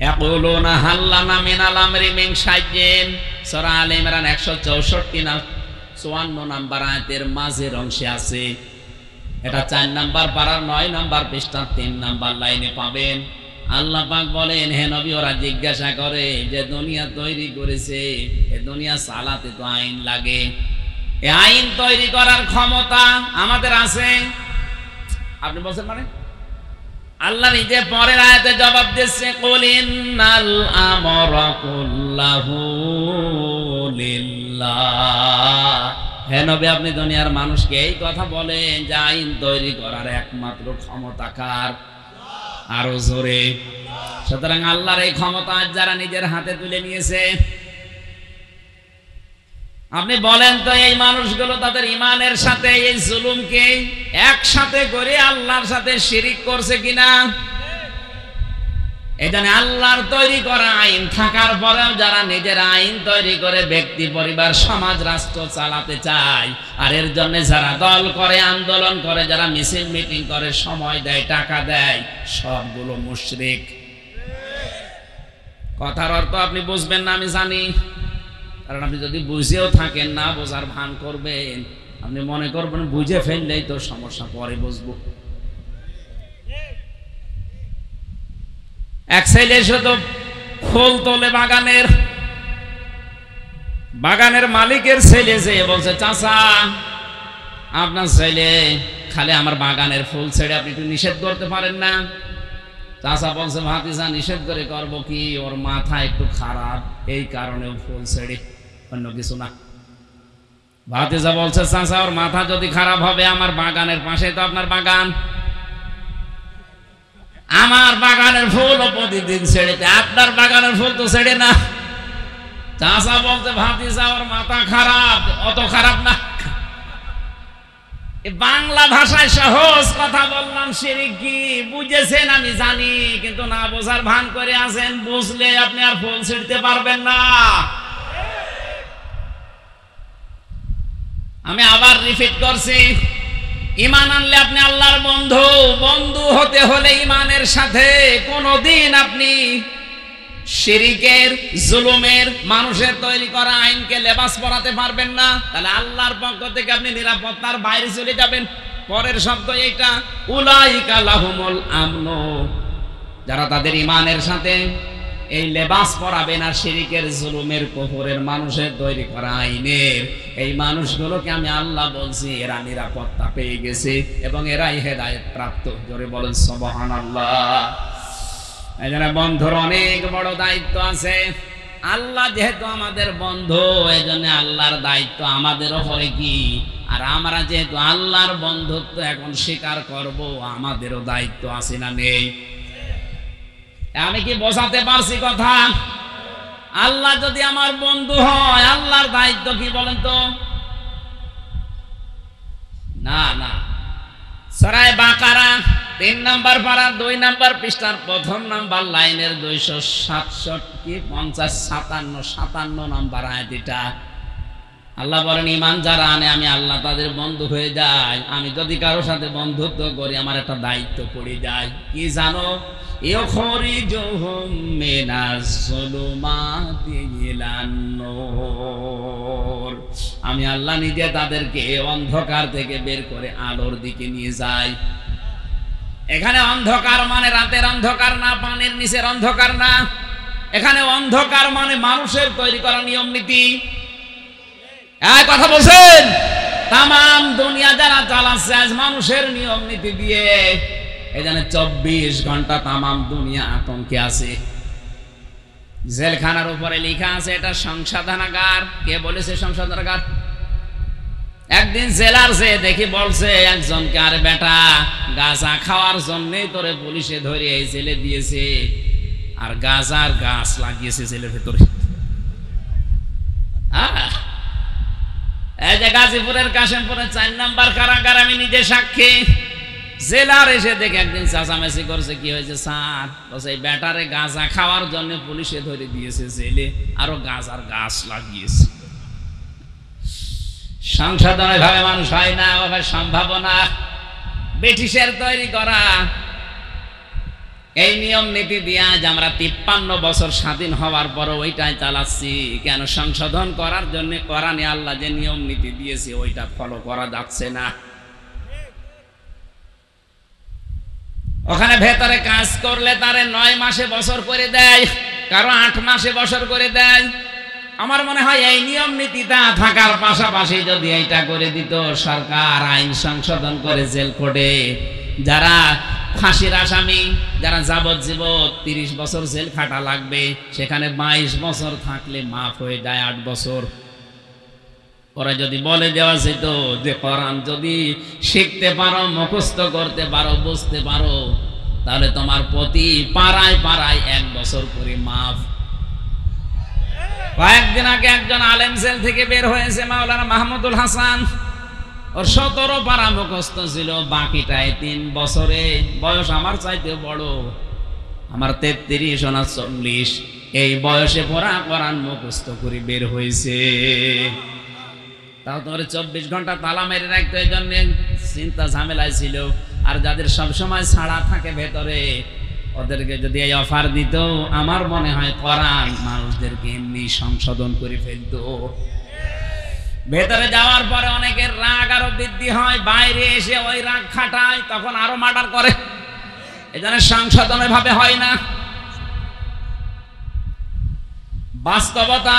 ইয়াকুলুনা হাল্লানা মিনাল আমরি মিন শাইইন, সূরা আলে ইমরান 164 না 54 নাম্বার আয়াতের মাঝের অংশে আছে। এটা 4 নাম্বার পারার 9 নাম্বার পৃষ্ঠা 3 নাম্বার লাইনে পাবেন। আল্লাহ পাক বলেন, হে নবী, ওরা জিজ্ঞাসা করে যে দুনিয়া তৈরি করেছে, এই দুনিয়া চালাতে তো আইন লাগে, এই আইন তৈরি করার ক্ষমতা আমাদের আছে? আপনি বলছেন মানে? আল্লাহ নিজে পরের আয়াতে জবাব দিচ্ছে, কুল ইন্নাল আমরা কুল্লাহু লিল্লাহ। হে নবী, আপনি দুনিয়ার মানুষকে এই কথা বলেন যে আইন তৈরি করার একমাত্র ক্ষমতা কার? আরো জোরে। সুতরাং আল্লাহর এই ক্ষমতা যারা নিজের হাতে তুলে নিয়েছে, আপনি বলেন তো এই মানুষগুলো তাদের ঈমানের সাথে এই জুলুমকে একসাথে করে আল্লাহর সাথে শিরিক করছে কিনা? এজন্য আল্লাহর তৈরি করা আইন থাকার পরেও যারা নিজের আইন তৈরি করে ব্যক্তি, পরিবার, সমাজ, রাষ্ট্র চালাতে চায়, আর এর জন্য যারা দল করে, আন্দোলন করে, যারা মিছিল মিটিং করে, সময় দেয়, টাকা দেয়, সবগুলো মুশরিক। কথার অর্থ আপনি বুঝবেন না আমি জানি, কারণ আপনি যদি বুঝেও থাকেন না বোঝার ভান করবেন, আপনি মনে করবেন বুঝে ফেললেই তো সমস্যা, পরে বুঝবো। এক ছেলে শুধু ফুল তোলে বাগানের মালিকের ছেলে যে বলছে, চাচা আপনার ছেলে খালি আমার বাগানের ফুল ছেড়ে আপনি একটু নিষেধ করতে পারেন না? চাচা বলছে, ভাতিজা নিষেধ করে করবো কি, ওর মাথা একটু খারাপ, এই কারণে ফুল ছেড়ে, অন্য কিছু না। ভাতিজা বলছে, চাচা ওর মাথা যদি খারাপ হবে, আমার বাগানের পাশে তো আপনার বাগান, আমার বাগানের ফুল প্রতিদিন ছেড়েতে, আপনার বাগানের ফুল তো ছেড়ে না। চাচা বলতে, ভাতিজা ওর মাথা খারাপ, অত খারাপ না। বাংলা ভাষায় সহজ কথা বললাম, শিরিক কি বুঝেছেন আমি জানি, কিন্তু না বোঝার ভান করে আছেন। বুঝলে আপনি আর ফুল ছিঁড়তে পারবেন না। আমি আবার রিপিট করছি, ঈমান আনলে আপনি আল্লাহর বন্ধু। বন্ধু হতে হলে ঈমানের সাথে কোনদিন আপনি শিরিকের, জুলুমের, মানুষের তৈরি করা আইনকে লেবাস পরাতে পারবেন না। তাহলে আল্লাহর পক্ষ থেকে আপনি নিরাপত্তার বাইরে চলে যাবেন। পরের শব্দ এইটা, উলাইকা লাহুমুল আমনু, যারা তাদের ঈমানের সাথে এই লেবাস পরাবে না, শিরিকের, জুলুমের, কুফরের, মানুষের তৈরি করা আইনের, এই মানুষগুলোকে আমি আল্লাহ বলছি এরা নিরাপত্তা পেয়ে গেছে এবং এরাই হেদায়েত প্রাপ্ত। জোরে বলেন সুবহানাল্লাহ। এই জন্য বন্ধুর অনেক বড় দায়িত্ব আছে। আল্লাহ যেহেতু আমাদের বন্ধু, এই জন্য আল্লাহর দায়িত্ব আমাদের উপরে কি, আর আমরা যেহেতু আল্লাহর বন্ধুত্ব এখন স্বীকার করব, আমাদেরও দায়িত্ব আছে না নেই? আমি কি বোঝাতে পারছি কথা? আল্লাহ যদি আমার বন্ধু হয়, আল্লাহর দায়িত্ব কি বলেন তো? না না, সূরা বাকারা 3 নম্বর পারা 2 নম্বর পৃষ্ঠার 1 নম্বর লাইনের 257 নম্বর আয়াত এটা। আল্লাহ বলেন, ঈমান যারা আনে আমি আল্লাহ তাদের বন্ধু হয়ে যাই। আমি যদি কারোর সাথে বন্ধুত্ব করি, আমার একটা দায়িত্ব পড়ে যায়। কি জানো? ইউখরিজুহুম মিনাজ যুলুমাতি ইলান নূর। আমি আল্লাহ নিজে তাদেরকে অন্ধকার থেকে বের করে আলোর দিকে নিয়ে যাই। এখানে অন্ধকার মানে রাতের অন্ধকার না, পানির নিচের অন্ধকার না। এখানে অন্ধকার মানে মানুষের তৈরি করা নিয়ম নীতি। এই কথা বলছেন? তাম দুনিয়া যারা চালাচ্ছে আজ মানুষের নিয়ম নীতি দিয়ে, এই জন্য 24 ঘন্টা তাম দুনিয়া আতঙ্কে আছে। জেলখানার উপরে লেখা আছে এটা সংশোধনাগার। কে বলেছে সংশোধনাগার? একদিন জেলার যে দেখি বলছে একজনকে, আরে বেটা, গাঁজা খাওয়ার জন্যই তোরে পুলিশে ধরে এই জেলে দিয়েছে, আর গাঁজার গাছ লাগিয়েছে জেলের ভেতরে। এই যে গাজীপুরের কাশিমপুরের 4 নম্বর কারাগার, আমি নিজে সাক্ষী। জেলার এসে দেখে একদিন চাচামেচি করছে, কি হয়েছে স্যার? বলছে এই ব্যাটারে গাঁজা খাওয়ার জন্য পুলিশে ধরে দিয়েছে জেলে, আরো গাঁজার গাছ লাগিয়েছে। সংশোধন ভাবে মানুষ হয় না, ওভাবে সম্ভাবনা ব্রিটিশের তৈরি করা এই নিয়ম নীতি দিয়ে আজ আমরা 53 বছর স্বাধীন হওয়ার পর ওইটাই চালাচ্ছি। কেন? সংশোধন করার জন্য কোরআনে আল্লাহ যে নিয়ম নীতি দিয়েছে ওইটা ফলো করা যাচ্ছে না। ওখানে ভেতরে কাজ করলে তারে 9 মাসে বছর করে দেয়, কারো 8 মাসে বছর করে দেয়। আমার মনে হয় এই নিয়ম নীতিটা থাকার পাশাপাশি যদি এইটা করে দিত সরকার, আইন সংশোধন করে জেল কোডে যারা ফাঁসির আসামি, যারা যাবজ্জীবন 30 বছর জেল খাটা লাগবে, সেখানে 22 বছর থাকলে মাফ হয়ে যায় 8 বছর। ওরা যদি বলে দেওয়া যেত যে কোরআন যদি শিখতে পারো, মুখস্থ করতে পারো, বুঝতে পারো, তাহলে তোমার প্রতি পাড়ায় পাড়ায় 1 বছর করে মাফ। কয়েকদিন আগে একজন আলেম জেল থেকে বের হয়েছে, মাওলানা মাহমুদুল হাসান। ওর 17 পারা মুখস্থ ছিল, বাকিটায় 3 বছরে। বয়স আমার চাইতে বড়, আমার 33 না 40। এই বয়সে পড়া কোরআন মুখস্থ করে বের হয়েছে। তাও তোমার 24 ঘন্টা তালা মেরে রাখতো, এই জন্য চিন্তা ঝামেলায় ছিল। আর যাদের সবসময় ছাড়া থাকে ভেতরে, ওদেরকে যদি এই অফার দিত, আমার মনে হয় কোরআন মানুষদেরকে এমনি সংশোধন করে ফেলত। ভেতরে যাওয়ার পরে অনেকের রাগ আরো বৃদ্ধি হয়, বাইরে এসে ওই রাগ খাটায়, তখন আরো মার্ডার করে। এজন্য সংশোধন ভাবে হয় না। বাস্তবতা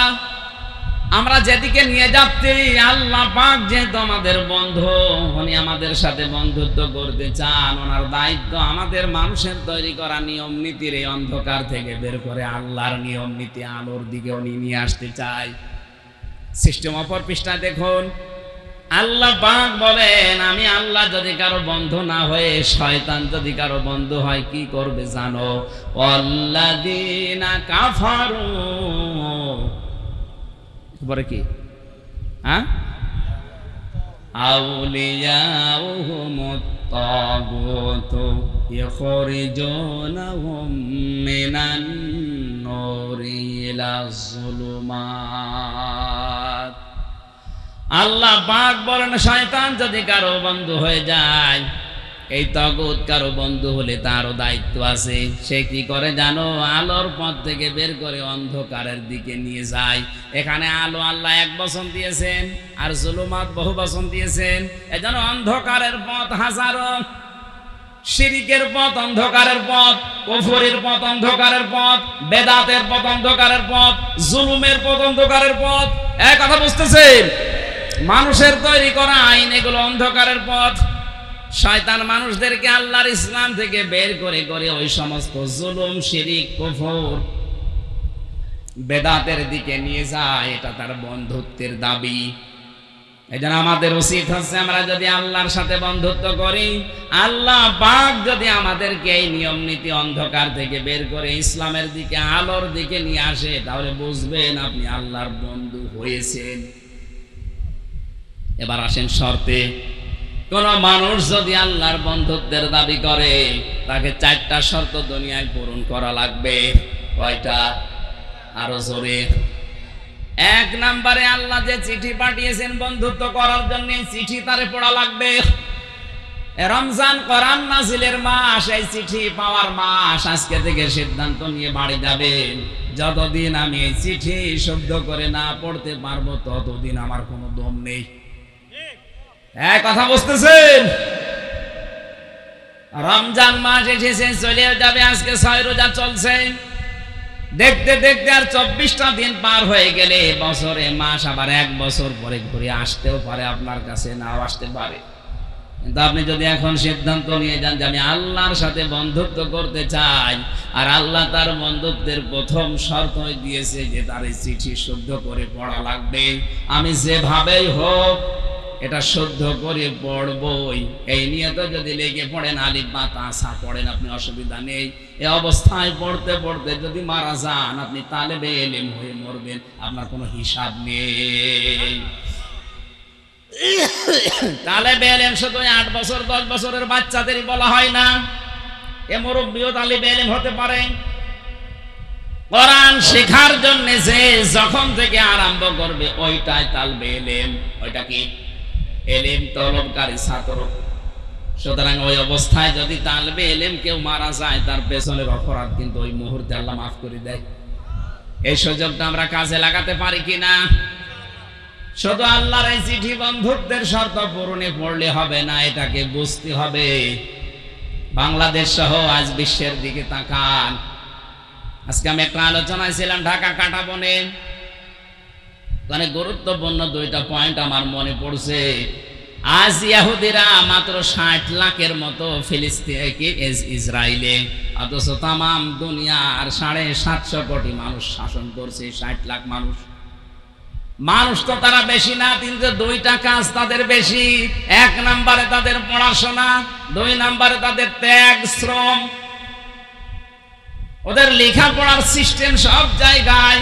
আমরা যেদিকে নিয়ে যাচ্ছি, আল্লাহ পাক যেহেতু আমাদের বন্ধু, উনি আমাদের সাথে বন্ধুত্ব করতে চান। ওনার দায়িত্ব আমাদের মানুষের তৈরি করা নিয়ম নীতির এই অন্ধকার থেকে বের করে আল্লাহর নিয়ম নীতি আলোর দিকে উনি নিয়ে আসতে চায়। সিস্টেম অপর পৃষ্ঠা দেখুন, আল্লাহ পাক বলেন, আমি আল্লাহ যদি কারো বন্ধু না হয়ে শয়তান যদি কারো বন্ধু হয়, কি করবে জানো? আল্লাযীনা কাফারু, পরে কি? আউলিয়াউহুমুত তাগুত ইখরিজুনাহুম মিনান নূরি ইলাজ যুলুমাত। আল্লাহ পাক বলেন, শয়তান যদি কারো বন্ধু হয়ে যায়, এই তাগুত কারো বন্ধু হলে তারও দায়িত্ব আছে। সে কি করে জানো? আলোর পথ থেকে বের করে অন্ধকারের দিকে নিয়ে যায়। এখানে আলো আল্লাহ 1 বচন দিয়েছেন, আর জুলুমাত বহু বচন দিয়েছেন। এজন্য অন্ধকারের পথ হাজারো, শিরিকের পথ অন্ধকারের পথ, কুফরের পথ অন্ধকারের পথ, বেদাতের পথ অন্ধকারের পথ, জুলুমের পথ অন্ধকারের পথ। এক কথা বুঝতেছেন? মানুষের তৈরি করা আইন এগুলো অন্ধকারের পথ। শয়তান মানুষদেরকে আল্লাহর ইসলাম থেকে বের করে করে ওই সমস্ত জুলুম, শিরিক, কুফর বেদাতের দিকে নিয়ে যায়, এটা তার বন্ধুত্বের দাবি। এজন্য আমাদের উচিত হচ্ছে আমরা যদি আল্লাহর সাথে বন্ধুত্ব করি, আল্লাহ পাক যদি আমাদেরকে এই নিয়ম নীতি অন্ধকার থেকে বের করে ইসলামের দিকে আলোর দিকে নিয়ে আসে, তাহলে বুঝবেন আপনি আল্লাহর বন্ধু হয়েছেন। এবার আসেন শর্তে। কোন মানুষ যদি আল্লাহর বন্ধুত্বের দাবি করে, তাকে 4টা শর্ত দুনিয়ায় পূরণ করা লাগবে। কয়টা? আরো জোরে। 1 নম্বরে আল্লাহ যে চিঠি পাঠিয়েছেন বন্ধুত্ব করার জন্য, চিঠি তারে পড়া লাগবে। রমজান কোরআন নাজিলের মাস, এই চিঠি পাওয়ার মাস। আজকে থেকে সিদ্ধান্ত নিয়ে বাড়ি যাবেন, যতদিন আমি এই চিঠি শুদ্ধ করে না পড়তে পারবো ততদিন আমার কোনো দম নেই। কথা বুঝতেছেন? রমজান মাস এসেছে, চলে যাবে। আজকে 6 রোজা চলছে, দেখতে দেখতে আর 24টা দিন পার হয়ে গেলে বছরে মাস আবার 1 বছর পরে ঘুরে আসতেও পারে, আপনার কাছে নাও আসতে পারে। কিন্তু আপনি যদি এখন সিদ্ধান্ত নিয়ে যান যে আমি আল্লাহর সাথে বন্ধুত্ব করতে চাই, আর আল্লাহ তার বন্ধুত্বের প্রথম শর্ত দিয়েছে যে তার এই চিঠি শুদ্ধ করে পড়া লাগবে, আমি যেভাবেই হোক এটা শুদ্ধ করে পড়বই, এই নিয়ত যদি লেগে পড়েন, আলিফ বা তাসা পড়েন, আপনি অসুবিধা নেই। এই অবস্থায় পড়তে পড়তে যদি মারা যান, আপনি তালেবে ইলম হয়ে মরবেন, আপনার কোনো হিসাব নেই। তালেবে ইলম শুধু 8 বছর 10 বছরের বাচ্চাদেরই বলা হয় না, এ মুরব্বিও তালেবে ইলম হতে পারে। কোরআন শেখার জন্য যে যখন থেকে আরম্ভ করবে, ওইটাই তালেবে ইলম। ওইটা কি? এলেম তলবকারী ছাত্র। সুতরাং ওই অবস্থায় যদি তালবে এলেম কেউ মারা যায়, তার পেছনের অপরাধ কিন্তু ওই মুহূর্তে আল্লাহ মাফ করে দেয়। এই সুযোগটা আমরা কাজে লাগাতে পারি কিনা? শুধু আল্লাহর এই চিঠি বন্ধুত্বের শর্ত পূরণে পড়লে হবে না, এটাকে বুঝতে হবে। বাংলাদেশ সহ আজ বিশ্বের দিকে তাকান। আজকে আমি একটা আলোচনায় ছিলাম ঢাকা কাঁটাবনে, অনেক গুরুত্বপূর্ণ 2টা পয়েন্ট আমার মনে পড়ছে। আজ ইহুদিরা মাত্র 60 লাখের মতো ফিলিস্তিনে, ইসরায়েলে, অথচ তামাম দুনিয়ার 750 কোটি মানুষ শাসন করছে। 60 লাখ মানুষ। মানুষ তো তারা বেশি না, কিন্তু 2টা কাজ তাদের বেশি। 1 নম্বরে তাদের পড়াশোনা, 2 নম্বরে তাদের ত্যাগ শ্রম। ওদের লেখাপড়ার সিস্টেম সব জায়গায়,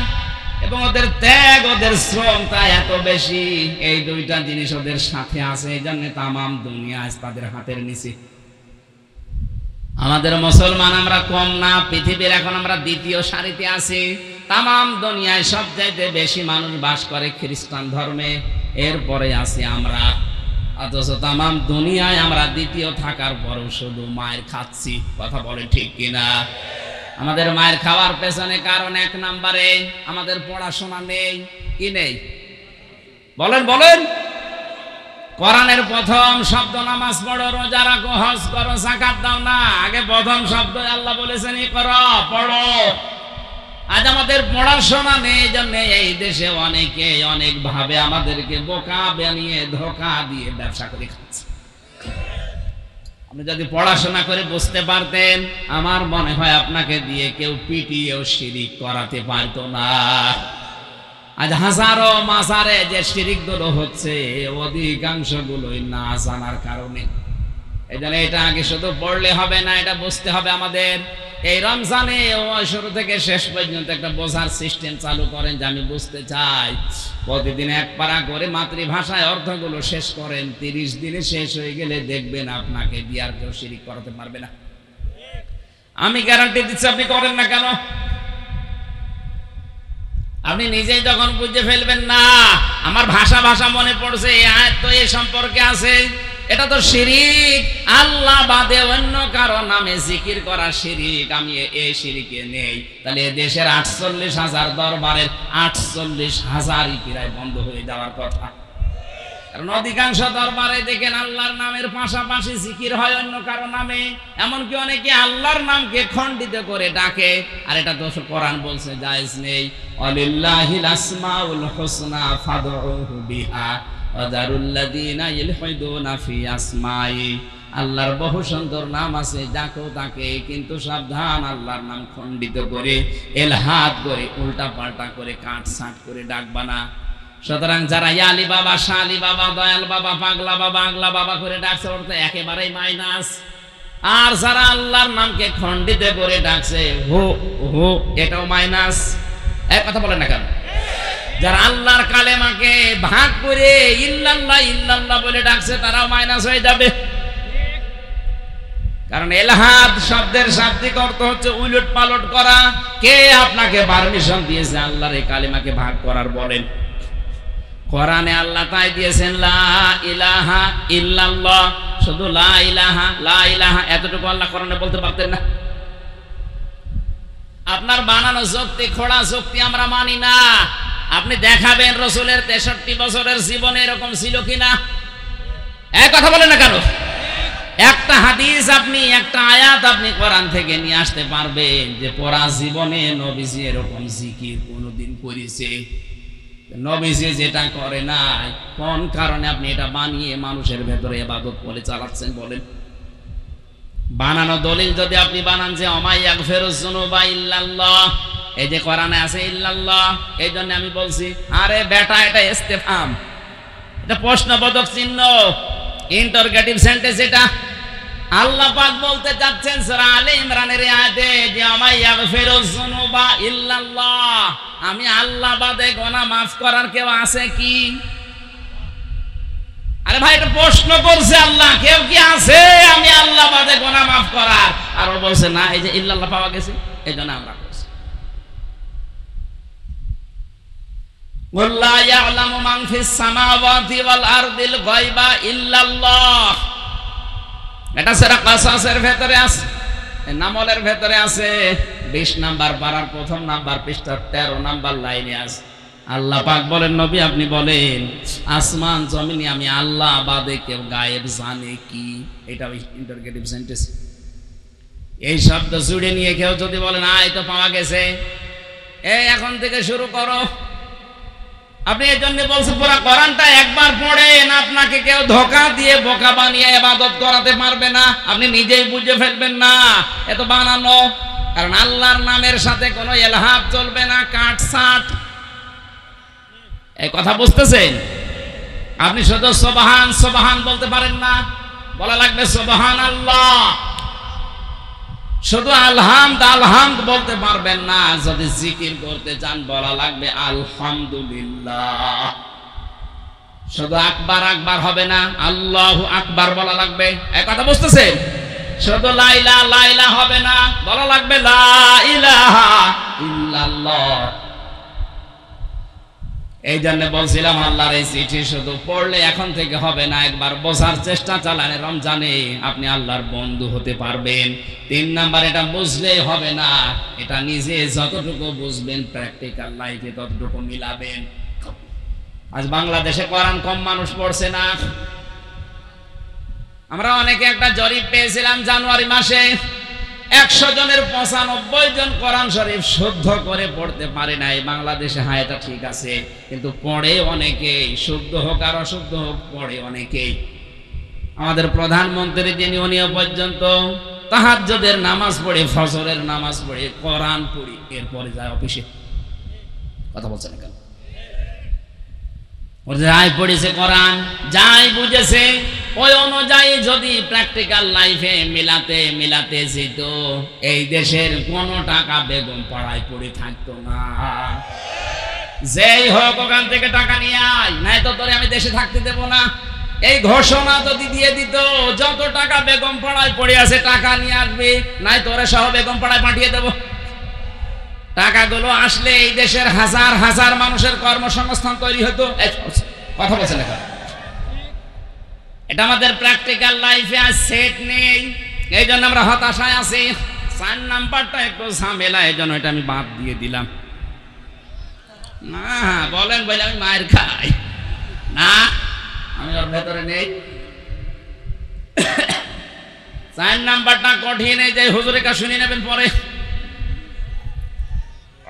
এবং ওদের ত্যাগ ওদের শ্রম তা এত বেশি। এই 2টা জিনিস ওদের সাথে আছে, এই জন্য তামাম দুনিয়া তাদের হাতের নিচে। আমাদের মুসলমান আমরা কম না, পৃথিবীর এখন আমরা 2য় সারিতে আছি। তামাম দুনিয়ায় সবচাইতে বেশি মানুষ বাস করে খ্রিস্টান ধর্মে, এরপরে আছি আমরা। অথচ তামাম দুনিয়ায় আমরা 2য় থাকার পরও শুধু মায়ের খাচ্ছি। কথা বলে ঠিক কিনা? আমাদের মায়ের খাওয়ার পেছনে কারণ 1 নম্বরে আমাদের পড়াশোনা নেই। কি নেই? বলেন বলেন। কোরআনের প্রথম শব্দ নামাজ পড়ো, রোজা রাখো, হজ করো, যাকাত দাও না। আগে প্রথম শব্দ আল্লাহ বলেছেন ইকরা, পড়ো। আজ আমাদের পড়াশোনা নেই, জন্য এই দেশে অনেকে অনেক ভাবে আমাদেরকে বোকা বানিয়ে ধোঁকা দিয়ে ব্যবসা করে খাচ্ছে। আপনি যদি পড়াশোনা করে বুঝতে পারতেন, আমার মনে হয় আপনাকে দিয়ে কেউ পিটিয়েও শিরিক করাতে পারতো না। আজ হাজারো মাজারে যে শিরিক গুলো হচ্ছে, অধিকাংশ গুলোই না জানার কারণে। এই জন্য এটা আগে শুধু পড়লে হবে না, এটা বুঝতে হবে আমাদের। এই রমজানে শুরু থেকে শেষ পর্যন্ত একটা বোঝার সিস্টেম চালু করেন যে আমি বুঝতে চাই। প্রতিদিন 1 পারা করে মাতৃভাষায় অর্থগুলো শেষ করেন। 30 দিনে শেষ হয়ে গেলে দেখবেন আপনাকে দিয়ে আর কেউ শিরিক করাতে পারবে না। আমি গ্যারান্টি দিচ্ছি। আপনি করেন না কেন? আপনি নিজেই যখন বুঝে ফেলবেন না আমার ভাষা মনে পড়ছে, এই আয়াত তো এই সম্পর্কে আছে, এটা তো শিরিক, আল্লাহ বাদে অন্য কারো নামে জিকির করা শিরিক, আমি এই শিরিকে নেই, তাহলে দেশের 48,000 দরবারের 48,000ই প্রায় বন্ধ হয়ে যাওয়ার কথা। কারণ অধিকাংশ দরবারে দেখেন আল্লাহর নামের পাশাপাশি জিকির হয় অন্য কারো নামে, এমনকি অনেকে আল্লাহর নামকে খণ্ডিত করে ডাকে। আর এটা তো কোরআন বলছে জায়েজ নেই। ওয়ালিল্লাহিল আসমাউল হুসনা ফাদউহু বিহা ওয়াদারুল্লাযীনা ইলহিদুনা ফি আসমাই। আল্লাহর বহু সুন্দর নাম আছে, ডাকো তাকে, কিন্তু সাবধান, আল্লাহর নাম খণ্ডিত করে, এলহাদ করে, উল্টা পাল্টা করে, কাটছাঁট করে ডাকবা না। সুতরাং যারা ইয়ালি বাবা, শালি বাবা, দয়াল বাবা, পাগলা বাবা, আগলা বাবা করে ডাকছে, ওর তো একেবারেই মাইনাস। আর যারা আল্লাহর নামকে খণ্ডিত করে ডাকছে, হো হো, এটাও মাইনাস। এক কথা বলেন না কেন? যারা আল্লাহর কালেমাকে ভাগ করে ইল্লাল্লাহ ইল্লাল্লাহ বলে ডাকছে, তারাও মাইনাস হয়ে যাবে। কারণ এলহাদ শব্দের শাব্দিক অর্থ হচ্ছে উলট পালট করা। কে আপনাকে পারমিশন দিয়েছে আল্লাহর এই কালেমাকে ভাগ করার? বলেন। কোরআনে আল্লাহ তাই দিয়েছেন, লা ইলাহা ইল্লাল্লাহ, শুধু লা ইলাহা, লা ইলাহা, এতটুকু আল্লাহ কোরআনে বলতে পারতেন না? আপনার বানানো যুক্তি, খোড়া যুক্তি আমরা মানি না। আপনি দেখাবেন রসুলের 63 বছরের জীবনে এরকম ছিল কিনা? এক কথা বলেন না কেন? একটা হাদিস আপনি, একটা আয়াত আপনি কোরআন থেকে নিয়ে আসতে পারবেন যে পড়া জীবনে নবীজি এরকম জিকির কোনোদিন করেছে? নবীজি যেটা করে না, কোন কারণে আপনি এটা বানিয়ে মানুষের ভেতরে ইবাদত করে চালাচ্ছেন? বলেন। বানানো দলিল যদি আপনি বানান যে অমাই ইয়াগফিরুয যুনুবা ইল্লাল্লাহ, এই যে কোরআনে আছে ইল্লাল্লাহ, এই জন্য আমি বলছি, আরে বেটা, এটা ইস্তেফহাম, এটা প্রশ্নবোধক চিহ্ন, ইন্টারোগেটিভ সেন্টেন্স। এটা আল্লাহ পাক বলতে চাচ্ছেন সূরা আলে ইমরানের আয়াতে যে অমাই ইয়াগফিরুয যুনুবা ইল্লাল্লাহ, আমি আল্লাহ বাদে গুনাহ মাফ করার কেউ আছে কি? আরে ভাই, এটা প্রশ্ন করছে আল্লাহ, কেউ কি আছে আমি আল্লাহ বাদে গুনাহ মাফ করার? আর ও বলছে না, এই যে ইল্লাল্লাহ পাওয়া গেছে, এই জন্য আমরা করছি। ওয়াল্লা ইয়ালামু মান ফিস সামাওয়াতি ওয়াল আরদিল গায়বা ইল্লাল্লাহ, এটা সূরা কাসাসের ভেতরে আছে, নামলের ভেতরে আছে, 20 নাম্বার পারার 1ম নাম্বার পৃষ্ঠার 13 নাম্বার লাইনে আছে। আল্লাহ পাক বলেন, নবী আপনি বলেন, আসমান জমিনে আমি আল্লাহ বাদে কেউ গায়েব জানে কি? এটা ইন্টারোগেটিভ সেন্টেন্স। এই শব্দ জুড়ে নিয়ে কেউ যদি বলেন এই তো পাওয়া গেছে, এই এখন থেকে শুরু করো। আপনি এই জন্য বলছেন পুরো কোরআনটা একবার পড়েন, আপনাকে কেউ ধোঁকা দিয়ে বোকা বানিয়ে ইবাদত করাতে পারবে না, আপনি নিজেই বুঝে ফেলবেন না এত বানানো। কারণ আল্লাহর নামের সাথে কোনো এলহাদ চলবে না, কাটছাঁট। এই কথা বুঝতেছেন? আপনি শুধু সুবহান সুবহান বলতে পারেন না, বলা লাগবে সুবহানাল্লাহ। শুধু আলহামদ আলহামদ বলতে পারবেন না, যদি জিকির করতে চান বলা লাগবে আলহামদুলিল্লাহ। শুধু আকবার আকবার হবে না, আল্লাহু আকবার বলা লাগবে। এই কথা বুঝতেছেন? শুধু লা ইলাহা লা ইলাহা হবে না, বলা লাগবে লা ইলাহা ইল্লাল্লাহ। এই জন্য বলছিলাম আল্লাহর এই চিঠি শুধু পড়লে এখন থেকে হবে না, একবার বোঝার চেষ্টা চালান। রমজানে আপনি আল্লাহর বন্ধু হতে পারবেন। 3 নাম্বার, এটা বুঝলেই হবে না, এটা নিজে যতটুকু বুঝবেন প্র্যাকটিক্যাল লাইফে ততটুকু মিলাবেন। আজ বাংলাদেশে কোরআন কম মানুষ পড়ছে না। আমরা অনেকে একটা জরিপ পেয়েছিলাম জানুয়ারি মাসে, 100 জনের 95 জন কোরআন শরীফ শুদ্ধ করে পড়তে পারে নাই বাংলাদেশে। হ্যাঁ, এটা ঠিক আছে, কিন্তু পড়ে অনেকেই, শুদ্ধ হোক আর অশুদ্ধ হোক, পড়ে অনেকেই। আমাদের প্রধানমন্ত্রী যিনি, উনিও পর্যন্ত তাহাজ্জুদের নামাজ পড়ে, ফজরের নামাজ পড়ে, কোরআন পড়ি, এরপরে যায় অফিসে। কথা বলছেন কেন? যাই পড়েছে কোরআন, যাই বুঝেছে, ওই অনুযায়ী যদি প্র্যাকটিক্যাল লাইফে মিলাতে মিলাতে যেত, এই দেশের কোনো টাকা বেগম পাড়ায় পড়ে থাকতো না। যেই হোক ওখান থেকে টাকা নিয়ে আয়, নাই তো তোরে আমি দেশে থাকতে দেব না, এই ঘোষণা যদি দিয়ে দিত, যত টাকা বেগম পাড়ায় পড়ে আছে টাকা নিয়ে আসবে, নাই তোরে সহ বেগম পাড়ায় পাঠিয়ে দেব। টাকাগুলো আসলে এই দেশের হাজার হাজার মানুষের কর্মসংস্থান তৈরি হতো। কথা বলছেন না? এটা আমাদের প্র্যাকটিক্যাল লাইফে আজ সেট নেই, এই জন্য আমরা হতাশায় আছি। 4 নাম্বারটা একটু ঝামেলা, এই জন্য এটা আমি বাদ দিয়ে দিলাম। না বলেন, বলে আমি মায়ের খাই না, আমি ওর ভেতরে নেই। 4 নাম্বারটা কঠিন, এই যে হুজুরের কাছে শুনে নেবেন পরে।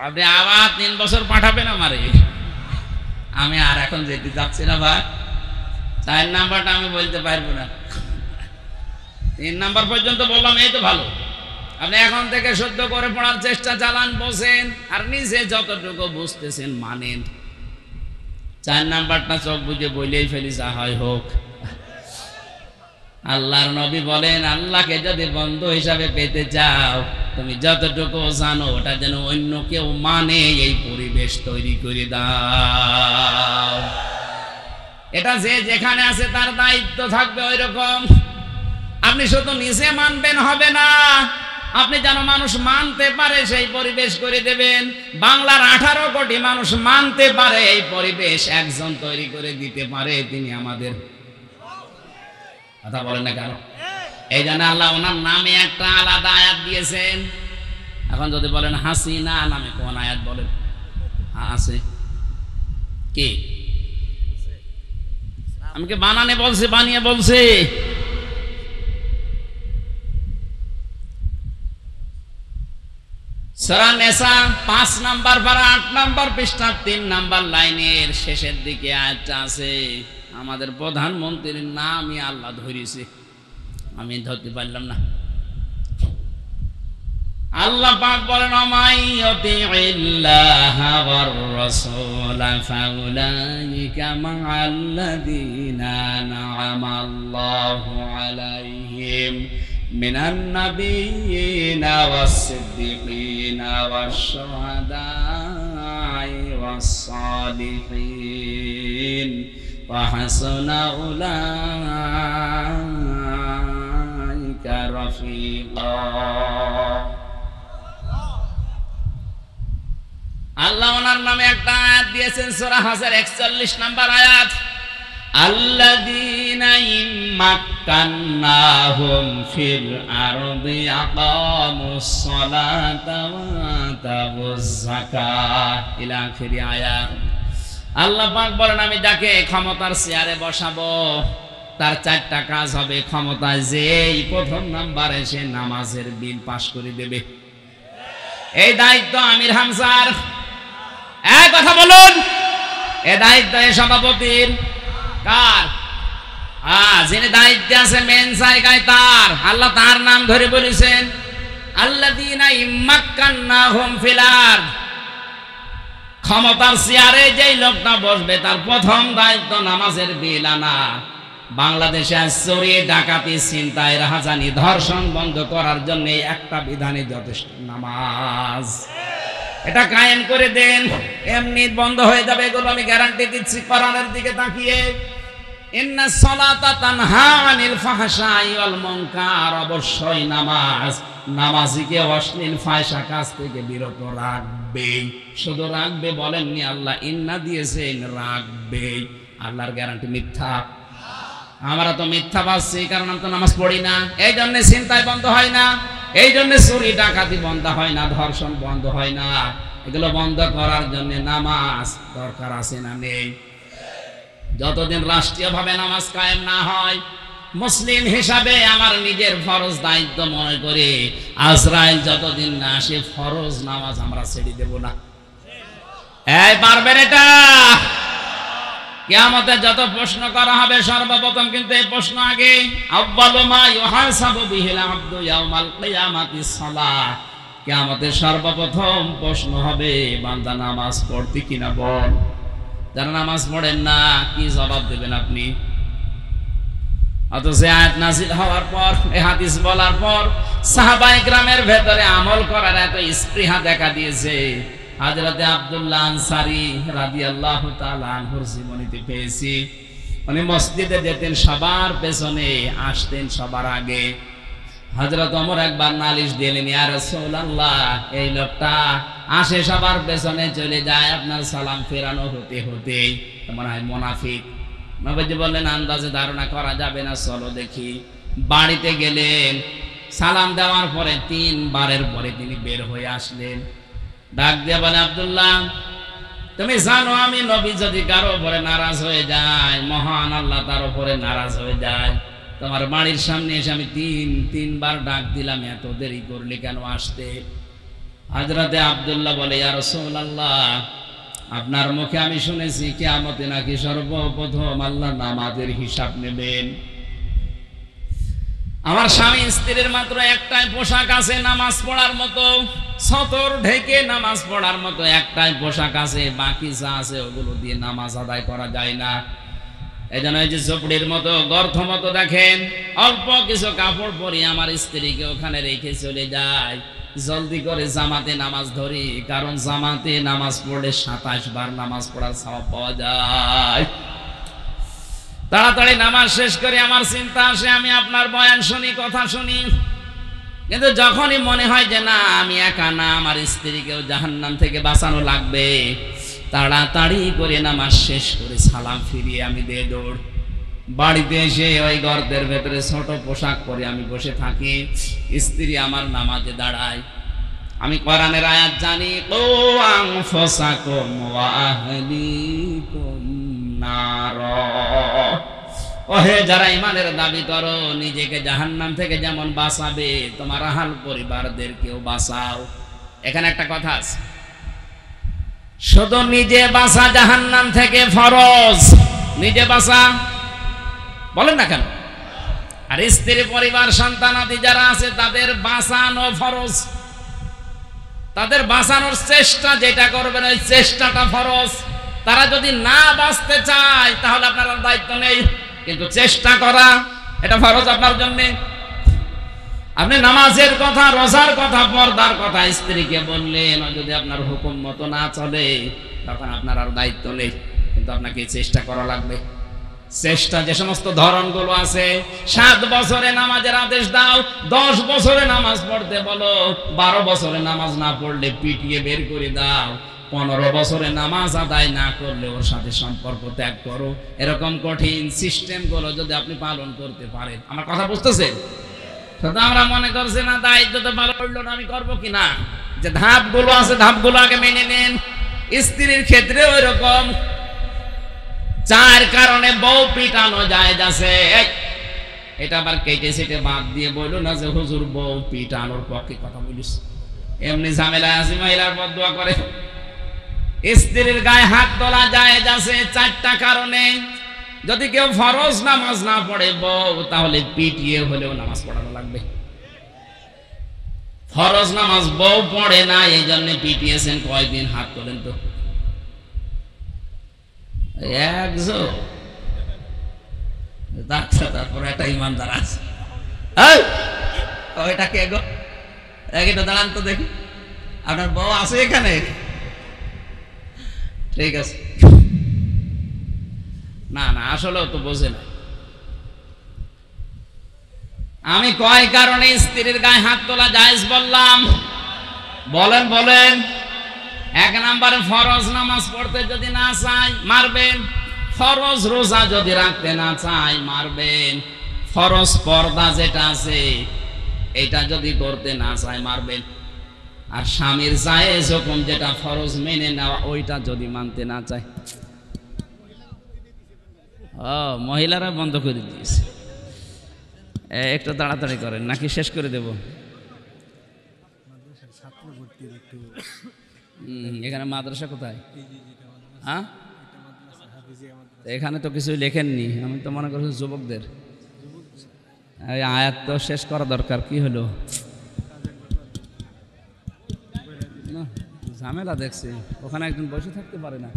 আপনি আবার 3 বছর পাঠাবেন আমারে, আমি আর এখন যেতে যাচ্ছি না ভাই। 4 নাম্বারটা আমি বলতে পারবো না। 3 নাম্বার পর্যন্ত বললাম, এই তো ভালো। আপনি এখন থেকে শুদ্ধ করে পড়ার চেষ্টা চালান, বসেন, আর নিজে যতটুকু বুঝতেছেন মানেন। 4 নাম্বারটা চোখ বুঝে বইলেই ফেলি, যা হয় হোক। আল্লাহর নবী বলেন, আল্লাহকে যদি বন্ধু হিসাবে পেতে চাও, তুমি যতটুকু জানো ওটা যেন অন্য কেউ মানে, এই পরিবেশ তৈরি করে দাও। এটা যে যেখানে আছে তার দায়িত্ব থাকবে ওই রকম। আপনি শুধু নিজে মানবেন হবে না, আপনি যেন মানুষ মানতে পারে সেই পরিবেশ করে দেবেন। বাংলার 18 কোটি মানুষ মানতে পারে এই পরিবেশ একজন তৈরি করে দিতে পারে, তিনি আমাদের। কথা বলেন না কেন? এই জন্য আল্লাহ ওনার নামে একটা আলাদা আয়াত দিয়েছেন। এখন যদি বলেন হাসিনা নামে কোন আয়াত বলেন? আছে কি? আমি কি বানানে বলছি, বানিয়ে বলছি? সূরা নিসা 5 নাম্বার পারা 8 নাম্বার পৃষ্ঠা 3 নাম্বার লাইনের শেষের দিকে আয়াতটা আছে। আমাদের প্রধানমন্ত্রীর নামই আল্লাহ ধরেছে, আমি ধরতে পারলাম না। আল্লাহ পাক বলেন, আমাইয়ুতিইল্লাহা ওয়ার রাসূল ফাউলাইকা মা'আল্লাযীনা আন'আমাল্লাহু আলাইহিম মিনান নাবিয়্যিনা ওয়াস-সিদ্দীকিনা ওয়াশ-শুহাদা'i ওয়াস-সালিহিন ওয়া হাসানা উলাইকা রাফীকা। আল্লাহ ওনার নামে একটা আয়াত দিয়েছেন, সূরা হাজর 41 নাম্বার আয়াত। আল্লাযীনা ইম্মাক্কান্নাহুম ফিল আরদি আকামুস সালাতা ওয়া আতাবুজ যাকাত ইলা আখিরি আয়াত। আল্লাহ পাক বলেন, আমি যাকে ক্ষমতার চেয়ারে বসাবো তার 4টা কাজ হবে। ক্ষমতায় যেই প্রথম নাম্বার এসে নামাজের বিল পাস করে দেবে, এই দায়িত্ব আমির হামজার। এক কথা বলুন, এই দায়িত্ব এই সভাপতির। কার? যিনি দায়িত্বে আছে মেন জায়গায় তার। আল্লাহ তার নাম ধরে বলেছেন, আল্লাযীনা ইম্মাক্কান্নাহুম ফিল আরদ। ক্ষমতার চেয়ারে যেই লোকটা বসবে তার প্রথম দায়িত্ব নামাজের বিল আনা। বাংলাদেশে চুরি, ডাকাতি, ছিনতাই, রাহাজানি, ধর্ষণ বন্ধ করার জন্য একটা বিধানই যথেষ্ট, নামাজ। এটা কায়েম করে দেন, এমনি বন্ধ হয়ে যাবে এগুলো, আমি গ্যারান্টি দিচ্ছি। কোরআনের দিকে তাকিয়ে, ইন্নাস সালাতা তানহা আনিল ফাহশাই ওয়াল মুনকার, অবশ্যই নামাজ নামাজিকে অশ্লীল ফাহিশা কাজ থেকে বিরত রাখবে। শুধু রাখবে বলেননি আল্লাহ, ইন্না দিয়েছেন রাখবে। আল্লাহর গ্যারান্টি মিথ্যা? আমরা তো মিথ্যা বাসছি, কারণ আমি তো নামাজ পড়ি না। এই জন্য ছিনতাই বন্ধ হয় না, এই জন্য চুরি ডাকাতি বন্ধ হয় না, ধর্ষণ বন্ধ হয় না। এগুলো বন্ধ করার জন্য নামাজ দরকার আছে না নেই? যতদিন রাষ্ট্রীয়ভাবে নামাজ কায়েম না হয়, মুসলিম হিসাবে আমার নিজের ফরজ দায়িত্ব মনে করে আজরাইল যতদিন না আসে ফরজ নামাজ আমরা ছেড়ে দেব না। এই পারবেন এটা? কিয়ামতে যত প্রশ্ন করা হবে সর্বপ্রথম কিন্তু এই প্রশ্ন আগে, আউয়ালু মা ইউহাসাবু বিহিল আবদু ইয়াউমাল কিয়ামাতিস সালাহ। কিয়ামতে সর্বপ্রথম প্রশ্ন হবে বান্দা নামাজ পড়তে কিনা বল। যারা নামাজ পড়েন না কি জবাব দেবেন আপনি? অথচ আয়াত নাযিল হওয়ার পর, এই হাদিস বলার পর সাহাবায়ে কেরামের ভেতরে আমল করার এত স্পৃহা দেখা দিয়েছে। হযরতে আব্দুল্লাহ আনসারী রাদিয়াল্লাহু তাআলা আনহুর জীবনীতে পেয়েছি, উনি মসজিদে যেতেন সবার পেছনে, আসতেন সবার আগে। হযরত ওমর একবার নালিশ দিলেন, ইয়া রাসূলুল্লাহ, এই লোকটা আসে সবার পেছনে চলে যায়, আপনার সালাম ফেরানো হতে হতে মনে হয় মুনাফিক। নবীজি বললেন, আন্দাজে ধারণা করা যাবে না, চলো দেখি। বাড়িতে গেলেন, সালাম দেওয়ার পরে 3 বারের পরে তিনি বের হয়ে আসলেন। ডাক দিয়ে বলে, আব্দুল্লাহ, তুমি জানো আমি নবী যদি কারো উপরে নারাজ হয়ে যায়, মহান আল্লাহ তার উপরে নারাজ হয়ে যায়। তোমার বাড়ির সামনে এসে আমি 3 বার ডাক দিলাম, এত দেরি করলে কেন আসতে? হযরতে আব্দুল্লাহ বলে, ইয়া রাসূলুল্লাহ, আপনার মুখে আমি শুনেছি কিয়ামতে নাকি সর্বপ্রথম আল্লাহ নামাজের হিসাব নেবেন। আমার স্বামী স্ত্রীর মাত্র একটাই পোশাক আছে নামাজ পড়ার মতো, সতর ঢেকে নামাজ পড়ার মতো একটাই পোশাক আছে, বাকি যা আছে ওগুলো দিয়ে নামাজ আদায় করা যায় না। এই জন্য এই যে ঝোপড়ির মতো গর্ত মতো দেখেন, অল্প কিছু কাপড় পরি আমার স্ত্রীকে ওখানে রেখে চলে যায়, জলদি করে জামাতে নামাজ ধরি, কারণ জামাতে নামাজ পড়লে 27 বার নামাজ পড়ার সওয়াব পাওয়া যায়। তাড়াতাড়ি নামাজ শেষ করে আমার চিন্তা আসে আমি আপনার বয়ান শুনি, কথা শুনি, কিন্তু যখনই মনে হয় যে না আমি একা না, আমার স্ত্রীকেও জাহান্নাম থেকে বাঁচানো লাগবে, তাড়াতাড়ি করে নামাজ শেষ করে সালাম ফিরিয়ে আমি দিয়ে দৌড় বাড়িতে এসে ওই গর্তের ভেতরে ছোট পোশাক পরে আমি বসে থাকি, স্ত্রী আমার নামাজে দাঁড়ায়। আমি কোরআনের আয়াত জানি, ও আনফুসাকুম ওয়া আহলিকুম নার, ওহে যারা ঈমানের দাবি করো, নিজেকে জাহান্নাম থেকে যেমন বাঁচাবে তোমার আহল পরিবারদেরকেও বাঁচাও। এখানে একটা কথা আছে, শুধু নিজে বাঁচা জাহান্নাম থেকে ফরজ, নিজে বাঁচা বলেন না কেন, আর স্ত্রী পরিবার সন্তানাদি যারা আছে তাদের বাঁচানো ফরজ, তাদের বাঁচানোর চেষ্টা যেটা করবেন ওই চেষ্টাটা ফরজ। তারা যদি না বাঁচতে চায় তাহলে আপনার দায়িত্ব নেই, কিন্তু চেষ্টা করা এটা ফরজ আপনার জন্য। আপনি নামাজের কথা, রোজার কথা, পর্দার কথা স্ত্রীকে বললেন, যদি আপনার হুকুম মতো না চলে তখন আপনার আর দায়িত্ব নেই, কিন্তু আপনাকে চেষ্টা করা লাগবে। চেষ্টা যে সমস্ত ধরনগুলো আছে, 7 বছরে নামাজের আদেশ দাও, 10 বছরে নামাজ পড়তে বলো, 12 বছরে নামাজ না পড়লে পিটিয়ে বের করে দাও, 15 বছরে নামাজ আদায় না করলে ওর সাথে সম্পর্ক ত্যাগ করো, এরকম কঠিন সিস্টেমগুলো যদি আপনি পালন করতে পারেন, আমার কথা বুঝতেছেন? শুধু আমরা মনে করছি না দায়িত্ব তো ভালো করলো না, আমি করবো কিনা, যে ধাপগুলো আছে ধাপগুলো আগে মেনে নেন। স্ত্রীর ক্ষেত্রে ওই রকম 4 কারণে বউ পিটানো জায়েজ আছে। এটা আবার কেটে সেটে বাদ দিয়ে বললো না যে হুজুর বউ পিটানোর পক্ষে কথা বলিস, এমনি ঝামেলা আছে, মহিলার বদদুয়া করে। স্ত্রীর গায়ে হাত তোলা জায়েজ আছে 4টা কারণে। যদি কেউ ফরজ নামাজ না পড়ে বউ, তাহলে পিটিয়ে হলেও নামাজ পড়ানো লাগবে। ফরজ নামাজ বউ পড়ে না, এই জন্য পিটিয়েছেন, কয়দিন হাত তোলেন তো, তারপরে একটা ইমানদার আছে, ওইটা কে গো, এটা দাঁড়ান তো দেখি, আপনার বউ আছে এখানে? ঠিক আছে, না না আসলেও তো বোঝে না। আমি কয় কারণে স্ত্রীর গায়ে হাত তোলা জায়েজ বললাম, বলেন বলেন। 1 নম্বরে ফরজ নামাজ পড়তে যদি না চায় মারবেন, ফরজ রোজা যদি রাখতে না চায় মারবেন, ফরজ পর্দা যেটা আছে এটা যদি করতে না চায় মারবেন, আর স্বামীর জায়েজ হুকুম যেটা ফরজ মেনে নেওয়া ওইটা যদি মানতে না চায়, মহিলারা বন্ধ করে দিয়েছে। একটু তাড়াতাড়ি করেন নাকি শেষ করে দেব? এখানে মাদ্রাসা কোথায়? হ্যাঁ, এখানে তো কিছুই লেখেননি, আমি তো মনে করছি যুবকদের আয়াত তো শেষ করা দরকার। কি হলো ঝামেলা দেখছি, ওখানে একজন বসে থাকতে পারে না।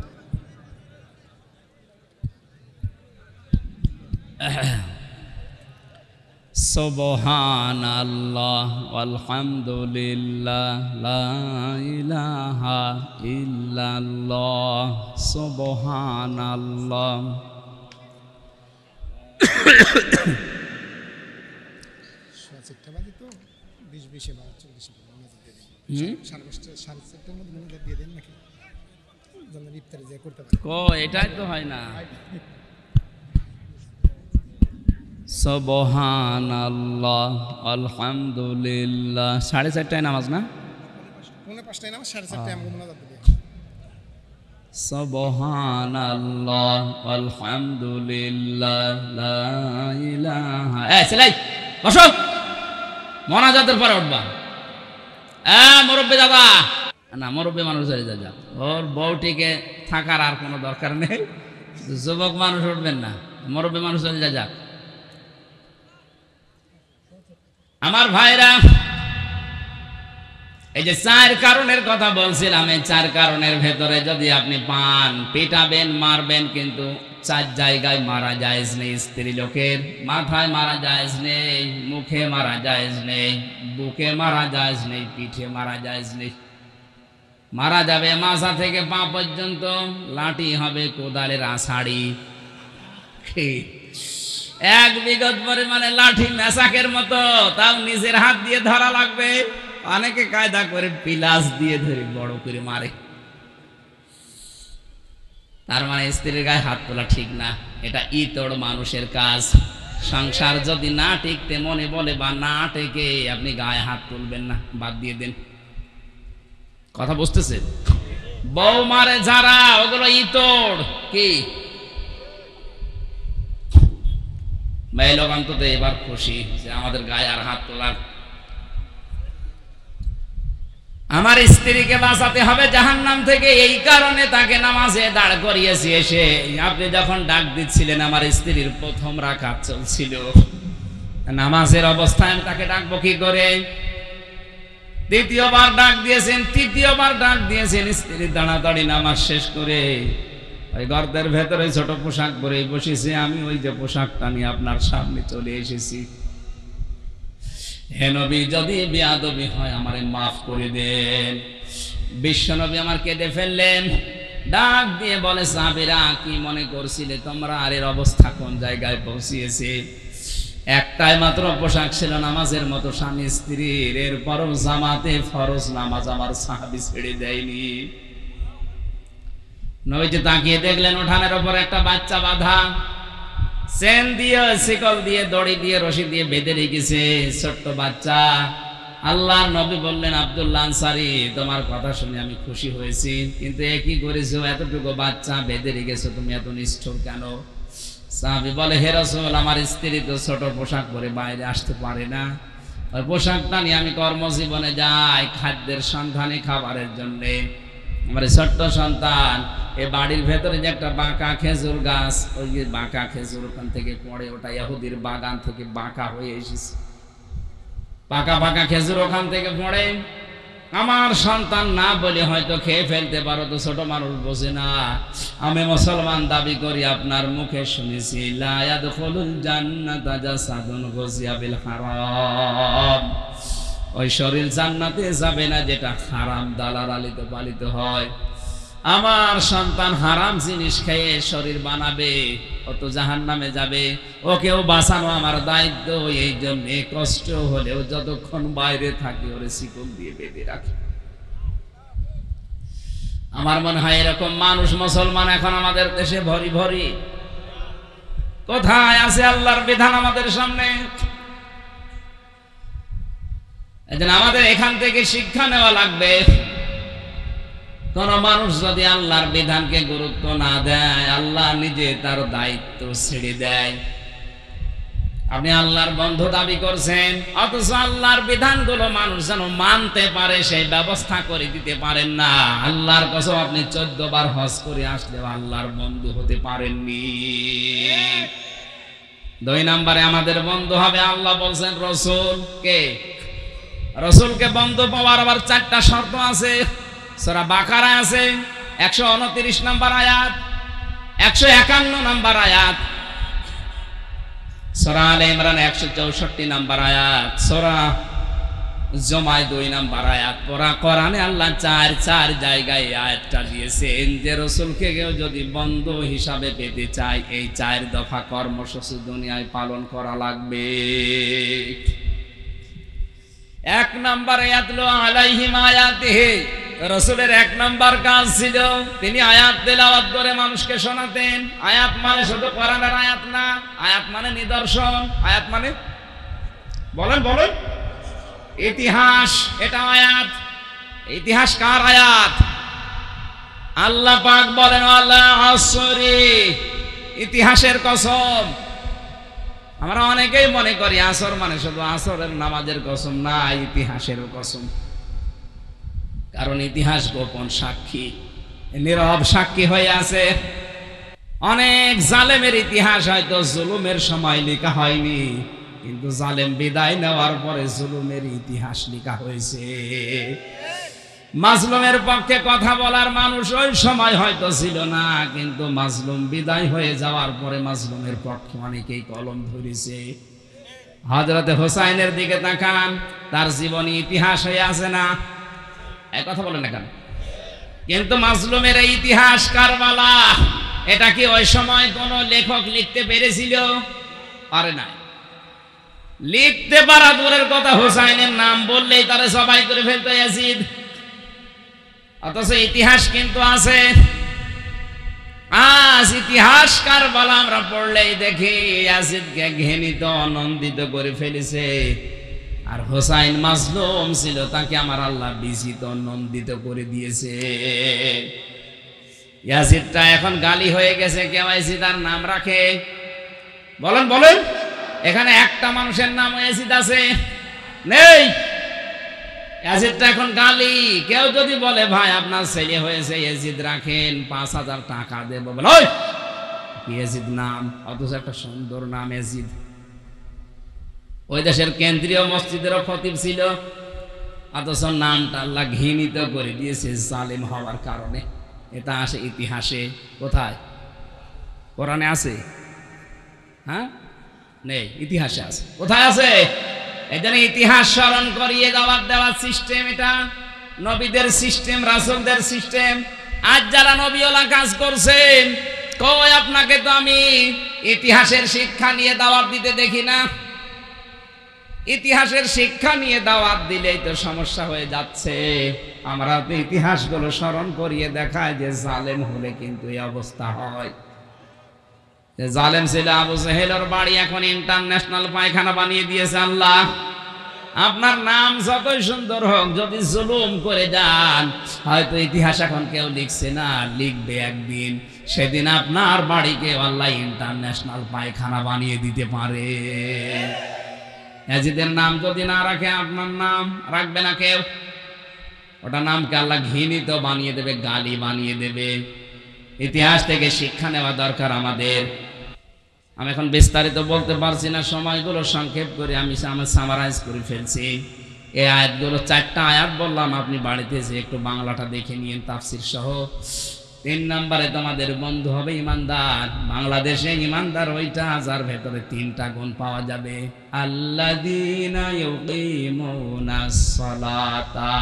সুবহানাল্লাহ আলহামদুলিল্লাহ লা ইলাহা ইল্লাল্লাহ সুবহানাল্লাহ। এটাই তো হয় না। সুবহানাল্লাহ আলহামদুলিল্লাহ 4:30টায় নামাজ না? 5:45টায় নামাজ, 4:30টায় আমরা মুনাজাত করি। সুবহানাল্লাহ আলহামদুলিল্লাহ লা ইলাহা। ছেলে বসো, মুনাজাতের পরে উঠবা। মুরব্বি দাদা না, মুরব্বি মানুষ চলে যা, ওর বউটিকে থাকার আর কোনো দরকার নেই। যুবক মানুষ উঠবেন না, মুরব্বি মানুষ চলে যা। আমার ভাইরা, এই যে 4 কারণের কথা বলছিলাম, এই 4 কারণের ভেতরে যদি আপনি পান, পেটাবেন, মারবেন, কিন্তু 4 জায়গায় মারা জায়েজ নেই। স্ত্রী লোকের মাথায় মারা জায়েজ নেই, মুখে মারা জায়েজ নেই, বুকে মারা জায়েজ নেই, পিঠে মারা জায়েজ নেই। মারা যাবে মাথা থেকে পা পর্যন্ত, লাঠি হবে কোদালের আষাঢ়ি, 1 বিঘত পরিমাণে লাঠি, মেসাকের মতো, তাও নিজের হাত দিয়ে ধরা লাগবে। অনেকে কায়দা করে পিলাস দিয়ে ধরে বড় করে মারে। তার মানে স্ত্রীর গায়ে হাত তোলা ঠিক না, এটা ইতর মানুষের কাজ। সংসার যদি না টিকতে মনে বলে বা না টেকে, আপনি গায়ে হাত তুলবেন না, বাদ দিয়ে দেন। কথা বুঝতেছে? বউ মারে যারা, ওগুলো ইতর। কি মেয়ে লোক অন্তত এবার খুশি যে আমাদের গায়ে আর হাত তোলার। আমার স্ত্রীকে বাঁচাতে হবে জাহান্নাম থেকে, এই কারণে তাকে নামাজে দাঁড় করিয়েছি। এসে আপনি যখন ডাক দিচ্ছিলেন, আমার স্ত্রীর প্রথম রাকাত চলছিল, নামাজের অবস্থায় আমি তাকে ডাকবো কি করে? দ্বিতীয়বার ডাক দিয়েছেন, তৃতীয়বার ডাক দিয়েছেন। স্ত্রী দাঁড়াতাড়ি নামাজ শেষ করে ওই গর্তের ভেতরে ছোট পোশাক পরে বসেছে। আমি ওই যে পোশাকটা নিয়ে আপনার সামনে চলে এসেছি। হে নবী, যদি বেয়াদবি হয় আমারে মাফ করে দেন। বিশ্ব নবী আমার কেঁদে ফেললেন, ডাক দিয়ে বলে, সাহাবীরা কি মনে করছিলে তোমরা? আর এর অবস্থা কোন জায়গায় পৌঁছিয়েছে? একটাই মাত্র পোশাক ছিল নামাজের মতো স্বামী স্ত্রীর, এরপরও জামাতে ফরজ নামাজ আমার সাহাবী ছেড়ে দেয়নি। নবীজি তাকিয়ে দেখলেন উঠানের উপর একটা বাচ্চা বাঁধা, চেন দিয়ে, শিকল দিয়ে, দড়ি দিয়ে, রশি দিয়ে বেঁধে রেখেছে, ছোট্ট বাচ্চা। আল্লাহর নবী বললেন, আব্দুল্লাহ আনসারী, তোমার কথা শুনে আমি খুশি হয়েছি, কিন্তু এ কি করেছো? এতটুকু বাচ্চা বেঁধে রেখেছো, তুমি এত নিষ্ঠুর কেন? সাহাবী বলে, হে রাসূল, আমার স্ত্রী তো ছোট পোশাক পরে বাইরে আসতে পারে না, ওই পোশাকটা নিয়ে আমি কর্মজীবনে যাই খাদ্যের সন্ধানে, খাবারের জন্যে। আমার ছোট্ট সন্তান, এ বাড়ির ভেতরে যে একটা বাঁকা খেজুর গাছ, ওই যে বাঁকা খেজুর ওখান থেকে পড়ে, ওটা ইহুদির বাগান থেকে বাঁকা হয়ে এসেছে, পাকা পাকা খেজুর ওখান থেকে পড়ে। আমার সন্তান না বলে হয়তো খেয়ে ফেলতে পারো, তো ছোট মানুষ বোঝে না। আমি মুসলমান দাবি করি, আপনার মুখে শুনেছি, লা ইয়াদখুলুল জান্নাতা জাসাদুন গুযিয়া বিল হারাম। ওই শরীর জান্নাতে যাবে না যেটা হারাম দ্বারা লালিত পালিত হয়। আমার সন্তান হারাম জিনিস খেয়ে শরীর বানাবে, ও তো জাহান্নামে যাবে। ওকেও বাঁচানো আমার দায়িত্ব। এই জন্য কষ্ট হলেও যতক্ষণ বাইরে থাকি ওরে শিকল দিয়ে বেঁধে রাখি। আমার মনে হয় এরকম মানুষ মুসলমান এখন আমাদের দেশে ভরি ভরি। কোথায় আছে আল্লাহর বিধান আমাদের সামনে? এজন্য আমাদের এখান থেকে শিক্ষা নেওয়া লাগবে। কোন মানুষ যদি আল্লাহর বিধানকে গুরুত্ব না দেয়, আল্লাহ নিজে তার দায়িত্ব ছেড়ে দেয়। আপনি আল্লাহর বন্ধু দাবি করছেন, অথচ আল্লাহর বিধানগুলো মানুষ যেন মানতে পারে সেই ব্যবস্থা করে দিতে পারেন না। আল্লাহর কসম, আপনি 14 বার হজ করে আসলেও আল্লাহর বন্ধু হতে পারেননি। 2 নম্বরে আমাদের বন্ধু হবে, আল্লাহ বলছেন রসুল কে, রসুলকে বন্ধু পাওয়ার আবার 4টা শর্ত আছে। সূরা বাকারা আছে 129 নম্বর আয়াত, 151 নম্বর আয়াত, সূরা আলে ইমরান 164 নম্বর আয়াত, সূরা জুমায় 2 নম্বর আয়াত। কোরআনে আল্লাহ 4 জায়গায় আয়াতটা দিয়েছেন যে রসুলকে কেউ যদি বন্ধু হিসাবে পেতে চায়, এই 4 দফা কর্মসূচি দুনিয়ায় পালন করা লাগবে। 1 নম্বরে ইয়াতলু আলাইহিম আয়াতিহি, রসুলের 1 নম্বর কাজ ছিল তিনি আয়াত তেলাওয়াত করে মানুষকে শোনাতেন। আয়াত মানে শুধু কোরআনের আয়াত না, আয়াত মানে নিদর্শন, আয়াত মানে বলেন বলেন ইতিহাস। এটা আয়াত। ইতিহাস কার আয়াত? আল্লাহ পাক বলেন আল্লাহ আসরি, ইতিহাসের কসম। আমরা অনেকেই মনে করি আসর মানে শুধু আসরের নামাজের কসম, না, ইতিহাসের কসম। কারণ ইতিহাস গোপন সাক্ষী, নীরব সাক্ষী হয়ে আছে। অনেক জালেমের ইতিহাস হয়তো জুলুমের সময় লেখা হয়নি, কিন্তু জালেম বিদায় নেওয়ার পরে জুলুমের ইতিহাস লেখা হয়েছে। মাজলুমের পক্ষে কথা বলার মানুষ ওই সময় হয়তো ছিল না, কিন্তু মাজলুম বিদায় হয়ে যাওয়ার পরে মাজলুমের পক্ষে অনেকেই কলম ধরেছে। হযরতে হোসাইনের দিকে তাকান, তার জীবনী ইতিহাস হয়ে আছে না? এই কথা বলেন না কেন? কিন্তু মাজলুমের এই ইতিহাস কারবালা, এটা কি ওই সময় কোন লেখক লিখতে পেরেছিল? পারে না। লিখতে পারা দূরের কথা, হোসাইনের নাম বললেই তারা সবাই করে ফেলতো ইয়াজিদ। অথচ ইতিহাস কিন্তু আছে। আজ ইতিহাস কারবালা আমরা পড়লেই দেখি ইয়াজিদকে ঘৃণিত আনন্দিত করে ফেলেছে, আর হোসাইন মাজলুম ছিল, তাকে আমার আল্লাহ বিজিত আনন্দিত করে দিয়েছে। ইয়াজিদটা এখন গালি হয়ে গেছে, কেউ ইয়াজিদার নাম রাখে? বলেন বলেন, এখানে একটা মানুষের নাম ইয়াজিদ আছে? নেই। ইয়াজিদটা এখন গালি। কেউ যদি বলে ভাই আপনার ছেলে হয়েছে ইয়াজিদ রাখেন, ৫,০০০ টাকা দেব, বলে ওই ইয়াজিদ নাম, অথচ একটা সুন্দর নাম ইয়াজিদ। ওই দেশের কেন্দ্রীয় মসজিদেরও খতিব ছিল, অথচ নামটা আল্লাহ ঘৃণিত করে দিয়েছে জালেম হওয়ার কারণে। এটা আসে ইতিহাসে। কোথায়? কোরআনে আছে? হ্যাঁ, নেই, ইতিহাসে আছে। কোথায় আছে? এখানে ইতিহাস স্মরণ করিয়ে দেওয়ার সিস্টেম, এটা নবীদের সিস্টেম, রাসূলদের সিস্টেম। আজ যারা নবীওয়ালা কাজ করছেন, কই আপনাকে তো আমি ইতিহাসের শিক্ষা নিয়ে দাওয়াত দিতে দেখি না। ইতিহাসের শিক্ষা নিয়ে দাওয়াত দিলেই তো সমস্যা হয়ে যাচ্ছে। আমরা তো ইতিহাসগুলো স্মরণ করিয়ে দেখায় যে জালেম হলে কিন্তু এই অবস্থা হয়। জালেম ছিল আবু জেহেলের বাড়ি, এখন ইন্টারন্যাশনাল পায়খানা বানিয়ে দিয়েছে আল্লাহ। আপনার নাম যতই সুন্দর হোক, যদি জুলুম করে যান, হয়তো ইতিহাস এখন কেউ লিখছে না, লিখবে একদিন। সেদিন আপনার বাড়িকে আল্লাহ ইন্টারন্যাশনাল পায়খানা বানিয়ে দিতে পারে। ইয়াজিদের নাম যদি না রাখে, আপনার নাম রাখবে না কেউ। ওটা নামকে আল্লাহ ঘৃণিত বানিয়ে দেবে, গালি বানিয়ে দেবে। ইতিহাস থেকে শিক্ষা নেওয়া দরকার আমাদের। আমি এখন বিস্তারিত বলতে পারছি না, সময়গুলো সংক্ষেপ করে আমি সামারাইজ করে ফেলছি। এই আয়াতগুলো 4টা আয়াত বললাম, আপনি বাড়িতে যে একটু বাংলাটা দেখে নিন তাফসীর সহ। 3 নম্বরে তোমাদের বন্ধু হবে ইমানদার। বাংলাদেশে ইমানদার ওইটা যার ভেতরে 3টা গুণ পাওয়া যাবে। আল্লাযীনা ইউকিমুনাস সালাতা,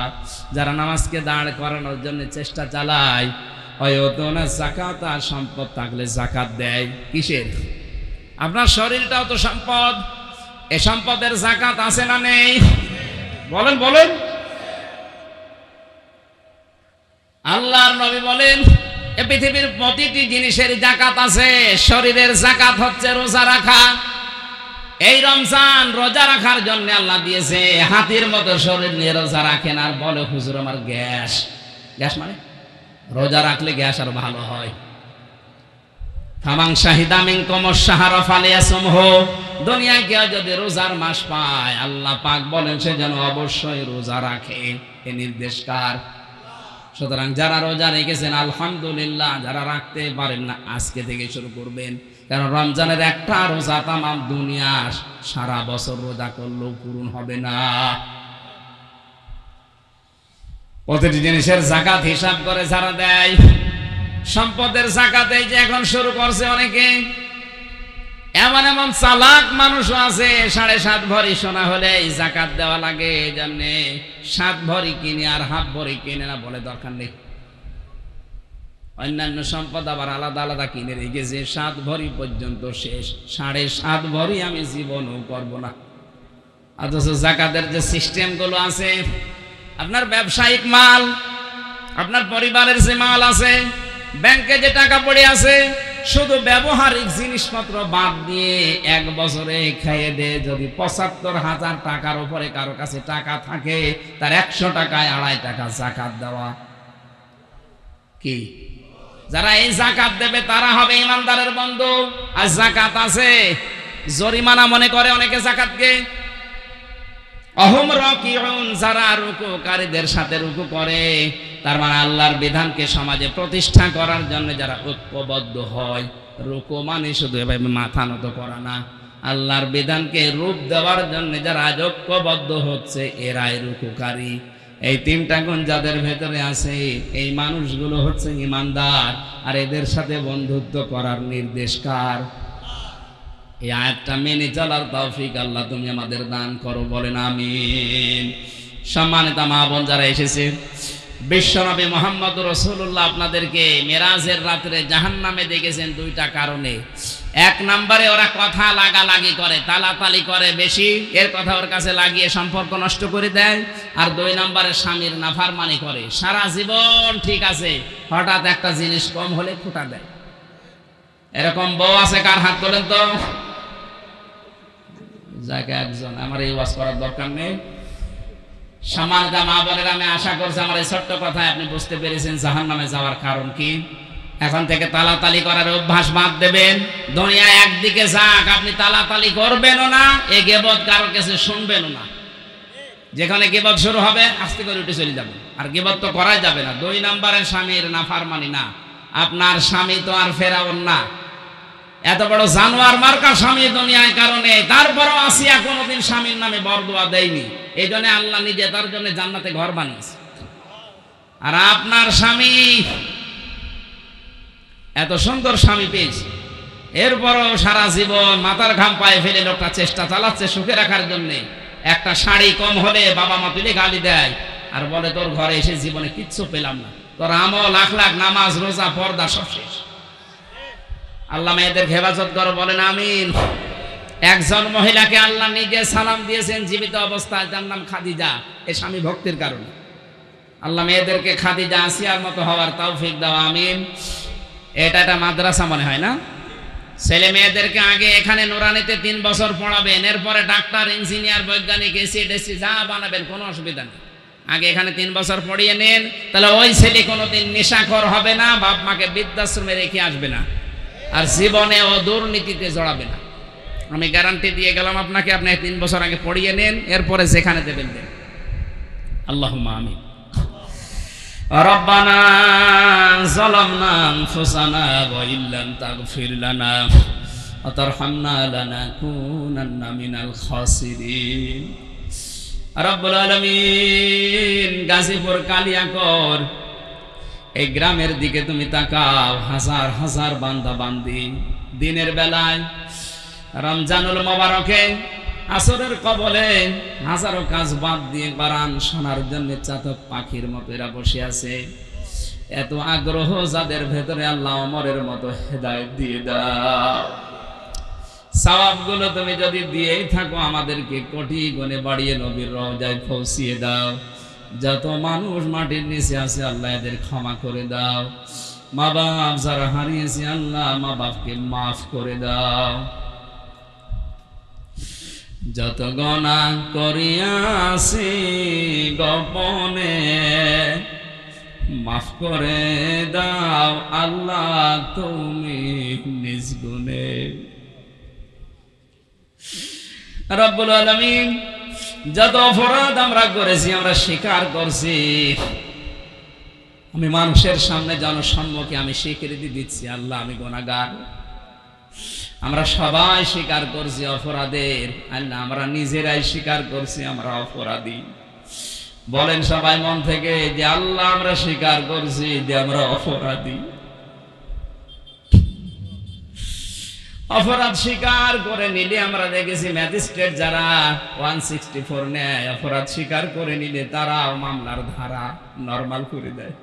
যারা নামাজকে দাঁড় করানোর জন্য চেষ্টা চালায়। ওয়ায়ুতুনা যাকাতা, সম্পদ থাকলে যাকাত দেয়। কিসের? আপনার শরীরটাও তো সম্পদ। এই সম্পদের যাকাত আছে না নেই? বলেন বলেন। আল্লাহর নবী বলেন, এই পৃথিবীর প্রতিটি জিনিসের যাকাত আছে। শরীরের যাকাত হচ্ছে রোজা রাখা। এই রমজান রোজা রাখার জন্য আল্লাহ দিয়েছে। হাতির মতো শরীর নিয়ে রোজা রাখেন, আর বলে হুজুর আমার গ্যাস। গ্যাস মানে রোজা রাখলে গ্যাস আর ভালো হয়। ফামান শাহিদা মিনকুমুশ শাহরা ফালিয়াসুমহু, দুনিয়ায় কেউ যদি রোজার মাস পায়, আল্লাহ পাক বলেন সে যেন অবশ্যই রোজা রাখে। এই নির্দেশ কার? সুতরাং যারা রোজা রেখেছেন আলহামদুলিল্লাহ, যারা রাখতে পারেন না আজকে থেকে শুরু করবেন। কারণ রমজানের একটা রোজা তামাম দুনিয়া সারা বছর রোজা করলেও পূরণ হবে না। প্রতিটি জিনিসের যাকাত হিসাব করে যারা দেয়, সম্পদের যাকাত এই যে এখন শুরু করছে অনেকে। এমন এমন চালাক মানুষও আছে, 7.5 ভরি সোনা হলে যাকাত দেওয়া লাগে। এই জন্য 7 ভরি কিনে আর হাফ ভরি কিনে না, বলে দরকার নেই। অন্যান্য সম্পদ আবার আলাদা আলাদা কিনে রেখেছে, 7 ভরি পর্যন্ত শেষ, 7.5 ভরি আমি জীবনও করবো না। অথচ যাকাতের যে সিস্টেমগুলো আছে, আপনার ব্যবসায়িক মাল, আপনার পরিবারের যে মাল আছে, ব্যাংকে যে টাকা পড়ে আছে, শুধু ব্যবহারিক জিনিসপত্র বাদ দিয়ে 1 বছরে খাইয়ে দে যদি 75,000 টাকার উপরে কারো কাছে টাকা থাকে, তার 100 টাকায় 2.5 টাকা যাকাত দেওয়া। কি? যারা এই যাকাত দেবে তারা হবে ইমানদারের বন্ধু। আর যাকাত আছে জরিমানা মনে করে অনেকে যাকাতকে। অহম রাকিউন, যারা রুকুকারীদের সাথে রুকু করে, তার মানে আল্লাহর বিধানকে সমাজে প্রতিষ্ঠা করার জন্য যারা ঐক্যবদ্ধ হয়। রুকু মানে শুধু এভাবে মাথা নত করা না, আল্লাহর বিধানকে রূপ দেওয়ার জন্য যারা ঐক্যবদ্ধ হচ্ছে এরাই রুকুকারী। এই তিনটা গুণ যাদের ভেতরে আছে এই মানুষগুলো হচ্ছে ঈমানদার, আর এদের সাথে বন্ধুত্ব করার নির্দেশ কার? এই আয়াতটা মেনে চলার তৌফিক আল্লাহ তুমি আমাদের দান করো, বলেন আমিন। সম্মানিত মা বোন যারা এসেছে, বিশ্বনবী মুহাম্মদ রাসূলুল্লাহ আপনাদেরকে মেরাজের রাত্রে জাহান্নামে দেখেছেন দুইটা কারণে। এক নম্বরে ওরা কথা লাগালাগি করে, তালাতালি করে বেশি, এর কথা ওর কাছে লাগিয়ে সম্পর্ক নষ্ট করে দেয়। আর দুই নম্বরে স্বামীর নাফরমানি করে, সারা জীবন ঠিক আছে, হঠাৎ একটা জিনিস কম হলে ফুটা দেয়। এরকম বউ আছে কার হাত তোলেন তো? যাকে একজন, আমার এই ওয়াজ করার দরকার নেই। সম্মানিত মা বোনেরা, আমি আশা করছি আমার এই ছোট্ট কথায় আপনি বুঝতে পেরেছেন জাহান্নামে যাওয়ার কারণ কি। এখন থেকে তালাতালি করার অভ্যাস বাদ দেবেন। দুনিয়া একদিকে যাক, আপনি তালাতালি করবেনও না, এ গীবত কারো কাছে শুনবেনও না। যেখানে গীবত শুরু হবে আস্তে করে উঠে চলে যাবেন, আর গীবত তো করাই যাবে না। দুই নম্বরে স্বামীর নাফরমানি না। আপনার স্বামী তো আর ফেরাউন না, এত বড় জানোয়ার মার্কা স্বামী দুনিয়ায় কারণে, তারপরও আসিয়া কোনোদিন স্বামীর নামে বরদোয়া দেয়নি। এই জন্য আল্লাহ নিজে তার জন্য জান্নাতে ঘর বানিয়েছে। আর আপনার স্বামী এত সুন্দর স্বামী পেয়েছে, এরপরও সারা জীবন মাথার ঘাম পায়ে ফেলে লোকটা চেষ্টা চালাচ্ছে সুখে রাখার জন্য। একটা শাড়ি কম হলে বাবা মা তুলে গালি দেয় আর বলে তোর ঘরে এসে জীবনে কিচ্ছু পেলাম না, তোর আমল লাখ লাখ নামাজ রোজা পর্দা সব শেষ। আল্লাহ মেয়েদের হেফাজত করো, বলেন আমিন। একজন মহিলাকে আল্লাহ নিজে সালাম দিয়েছেন জীবিত অবস্থায়, যার নাম খাদিজা। এ স্বামী ভক্তির কারণে আল্লাহ মেয়েদেরকে খাদিজা আসিয়ার মতো হওয়ার তৌফিক দাও, আমিন। এটা একটা মাদ্রাসা মনে হয় না? ছেলে মেয়েদেরকে আগে এখানে নুরানিতে 3 বছর পড়াবেন, এরপরে ডাক্তার, ইঞ্জিনিয়ার, বৈজ্ঞানিক, এসি ডেসি যা বানাবেন, কোনো অসুবিধা নেই। আগে এখানে 3 বছর পড়িয়ে নেন, তাহলে ওই ছেলে কোনোদিন নেশাখোর হবে না, বাপ মাকে বৃদ্ধাশ্রমে রেখে আসবে না, আর জীবনে ও দুর্নীতিতে জড়াবে না। আমি গ্যারান্টি দিয়ে গেলাম আপনাকে। আপনি 3 বছর আগে পড়িয়ে নেন, এরপরে যেখানে দেবেন দেন। আল্লাহুম্মা আমিন। রব্বানা যালামনা আনফুসানা ওয়া ইল্লাম তাগফির লানা ওয়া তারহামনা লানাকুনান্না মিনাল খাসিরিন। রব্বুল আলামিন, গাজীপুর কালিয়াকর এই গ্রামের দিকে তুমি তাকাও। হাজার হাজার বান্দা বান্দি দিনের বেলায় রমজানুল মোবারকে আসরের কবলে হাজারো কাজ বাদ দিয়ে কোরআন শোনার জন্য চাতক পাখির মতো এরা বসে আছে। এত আগ্রহ যাদের ভেতরে, আল্লাহ ওমরের মতো হেদায়েত দিয়ে দাও। সওয়াবগুলো তুমি যদি দিয়েই থাকো, আমাদেরকে কোটি গুণে বাড়িয়ে নবীর রওজায় পৌঁছিয়ে দাও। যত মানুষ মাটির নিচে আছে আল্লাহ এদের ক্ষমা করে দাও। মা বাপ যারা হারিয়েছে আল্লাহ মা বাপকে মাফ করে দাও। যত গুনাহ করিয়াছি গোপনে মাফ করে দাও আল্লাহ তুমি নিজ গুণে। রব্বুল আলামিন, যত অপরাধ আমরা করেছি আমরা স্বীকার করছি। আমি মানুষের সামনে জনসম্মুখে আমি স্বীকৃতি দিচ্ছি আল্লাহ আমি গুনাহগার। আমরা সবাই স্বীকার করছি অপরাধের। আল্লাহ আমরা নিজেরাই স্বীকার করছি আমরা অপরাধী। বলেন সবাই মন থেকে যে আল্লাহ আমরা স্বীকার করছি যে আমরা অপরাধী। অপরাধ স্বীকার করে নিলে আমরা দেখেছি ম্যাজিস্ট্রেট যারা 164 নেয়, অপরাধ স্বীকার করে নিলে তারা মামলার ধারা নরমাল করে দেয়।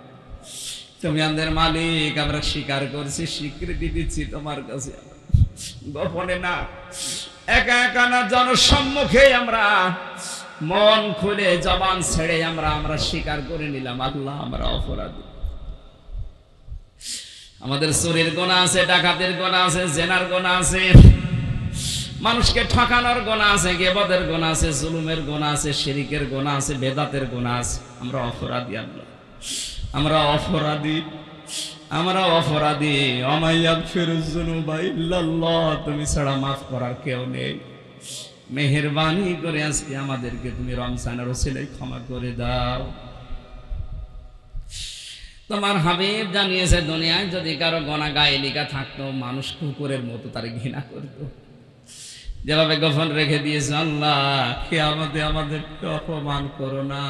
তুমি আমাদের মালিক, আমরা স্বীকার করছি, স্বীকৃতি দিচ্ছি তোমার কাছে, গোপনে না, একা একা না, জনসম্মুখে আমরা মন খুলে জবান ছেড়ে আমরা স্বীকার করে নিলাম আল্লাহ আমরা অপরাধী। আমাদের চুরির গুনাহ আছে, ডাকাতের গুনাহ আছে, জেনার গুনাহ আছে, মানুষকে ঠকানোর গুনাহ আছে, গীবতের গুনাহ আছে, জুলুমের গুনাহ আছে, শিরকের গুনাহ আছে, বেদাতের গুনাহ আছে। আমরা অপরাধী আল্লাহ, আমরা অপরাধী, আমরা অপরাধী। ওয়া ইয়াগফিরুয যুনুবা ইল্লাল্লাহ, তুমি ছাড়া মাফ করার কেউ নেই। মেহেরবানি করে আজকে আমাদেরকে তুমি রমজানের ওসিলায় ক্ষমা করে দাও। তোমার হাবিব জানিয়েছে দুনিয়ায় যদি কারো গুনাহ গায়ে লেখা থাকতো মানুষ কুকুরের মতো তার ঘৃণা করত। যেভাবে গোপন রেখে দিয়েছে, আল্লাহ কিয়ামতে আমাদেরকে অপমান করো না।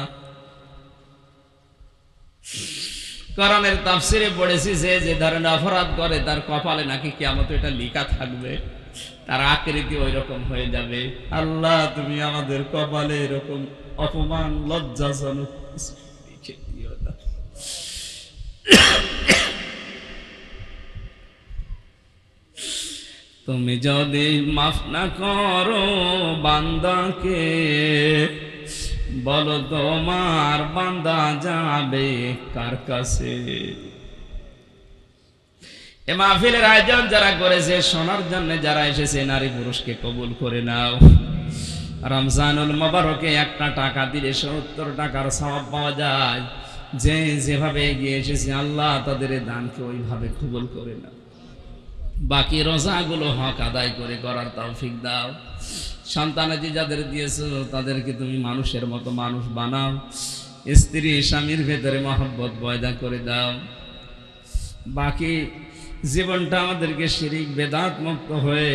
কোরআনের তাফসিরে পড়েছি যে ধরনের অপরাধ করে তার কপালে নাকি কিয়ামতে এটা লেখা থাকবে, তার আকৃতি ওই রকম হয়ে যাবে। আল্লাহ তুমি আমাদের কপালে এরকম অপমান লজ্জাজনক লিখে দিও না। তুমি যদি মাফ না করো বান্দাকে, বলো তোমার বান্দা যাবে কার কাছে? এ মাহফিলের আয়োজন যারা করেছে, শোনার জন্য যারা এসেছে, নারী পুরুষকে কবুল করে নাও। রমজানুল মোবারকে একটা টাকা দিলে 70 টাকার সওয়াব পাওয়া যায়। যে যেভাবে এগিয়ে এসেছে, আল্লাহ তাদের দানকে ওইভাবে কবুল করে নাও। বাকি রোজাগুলো হক আদায় করে করার তৌফিক দাও। সন্তানাদি যাদের দিয়েছো তাদেরকে তুমি মানুষের মতো মানুষ বানাও। স্ত্রী স্বামীর ভেতরে মহব্বত পয়দা করে দাও। বাকি জীবনটা আমাদেরকে শিরিক বেদাত মুক্ত হয়ে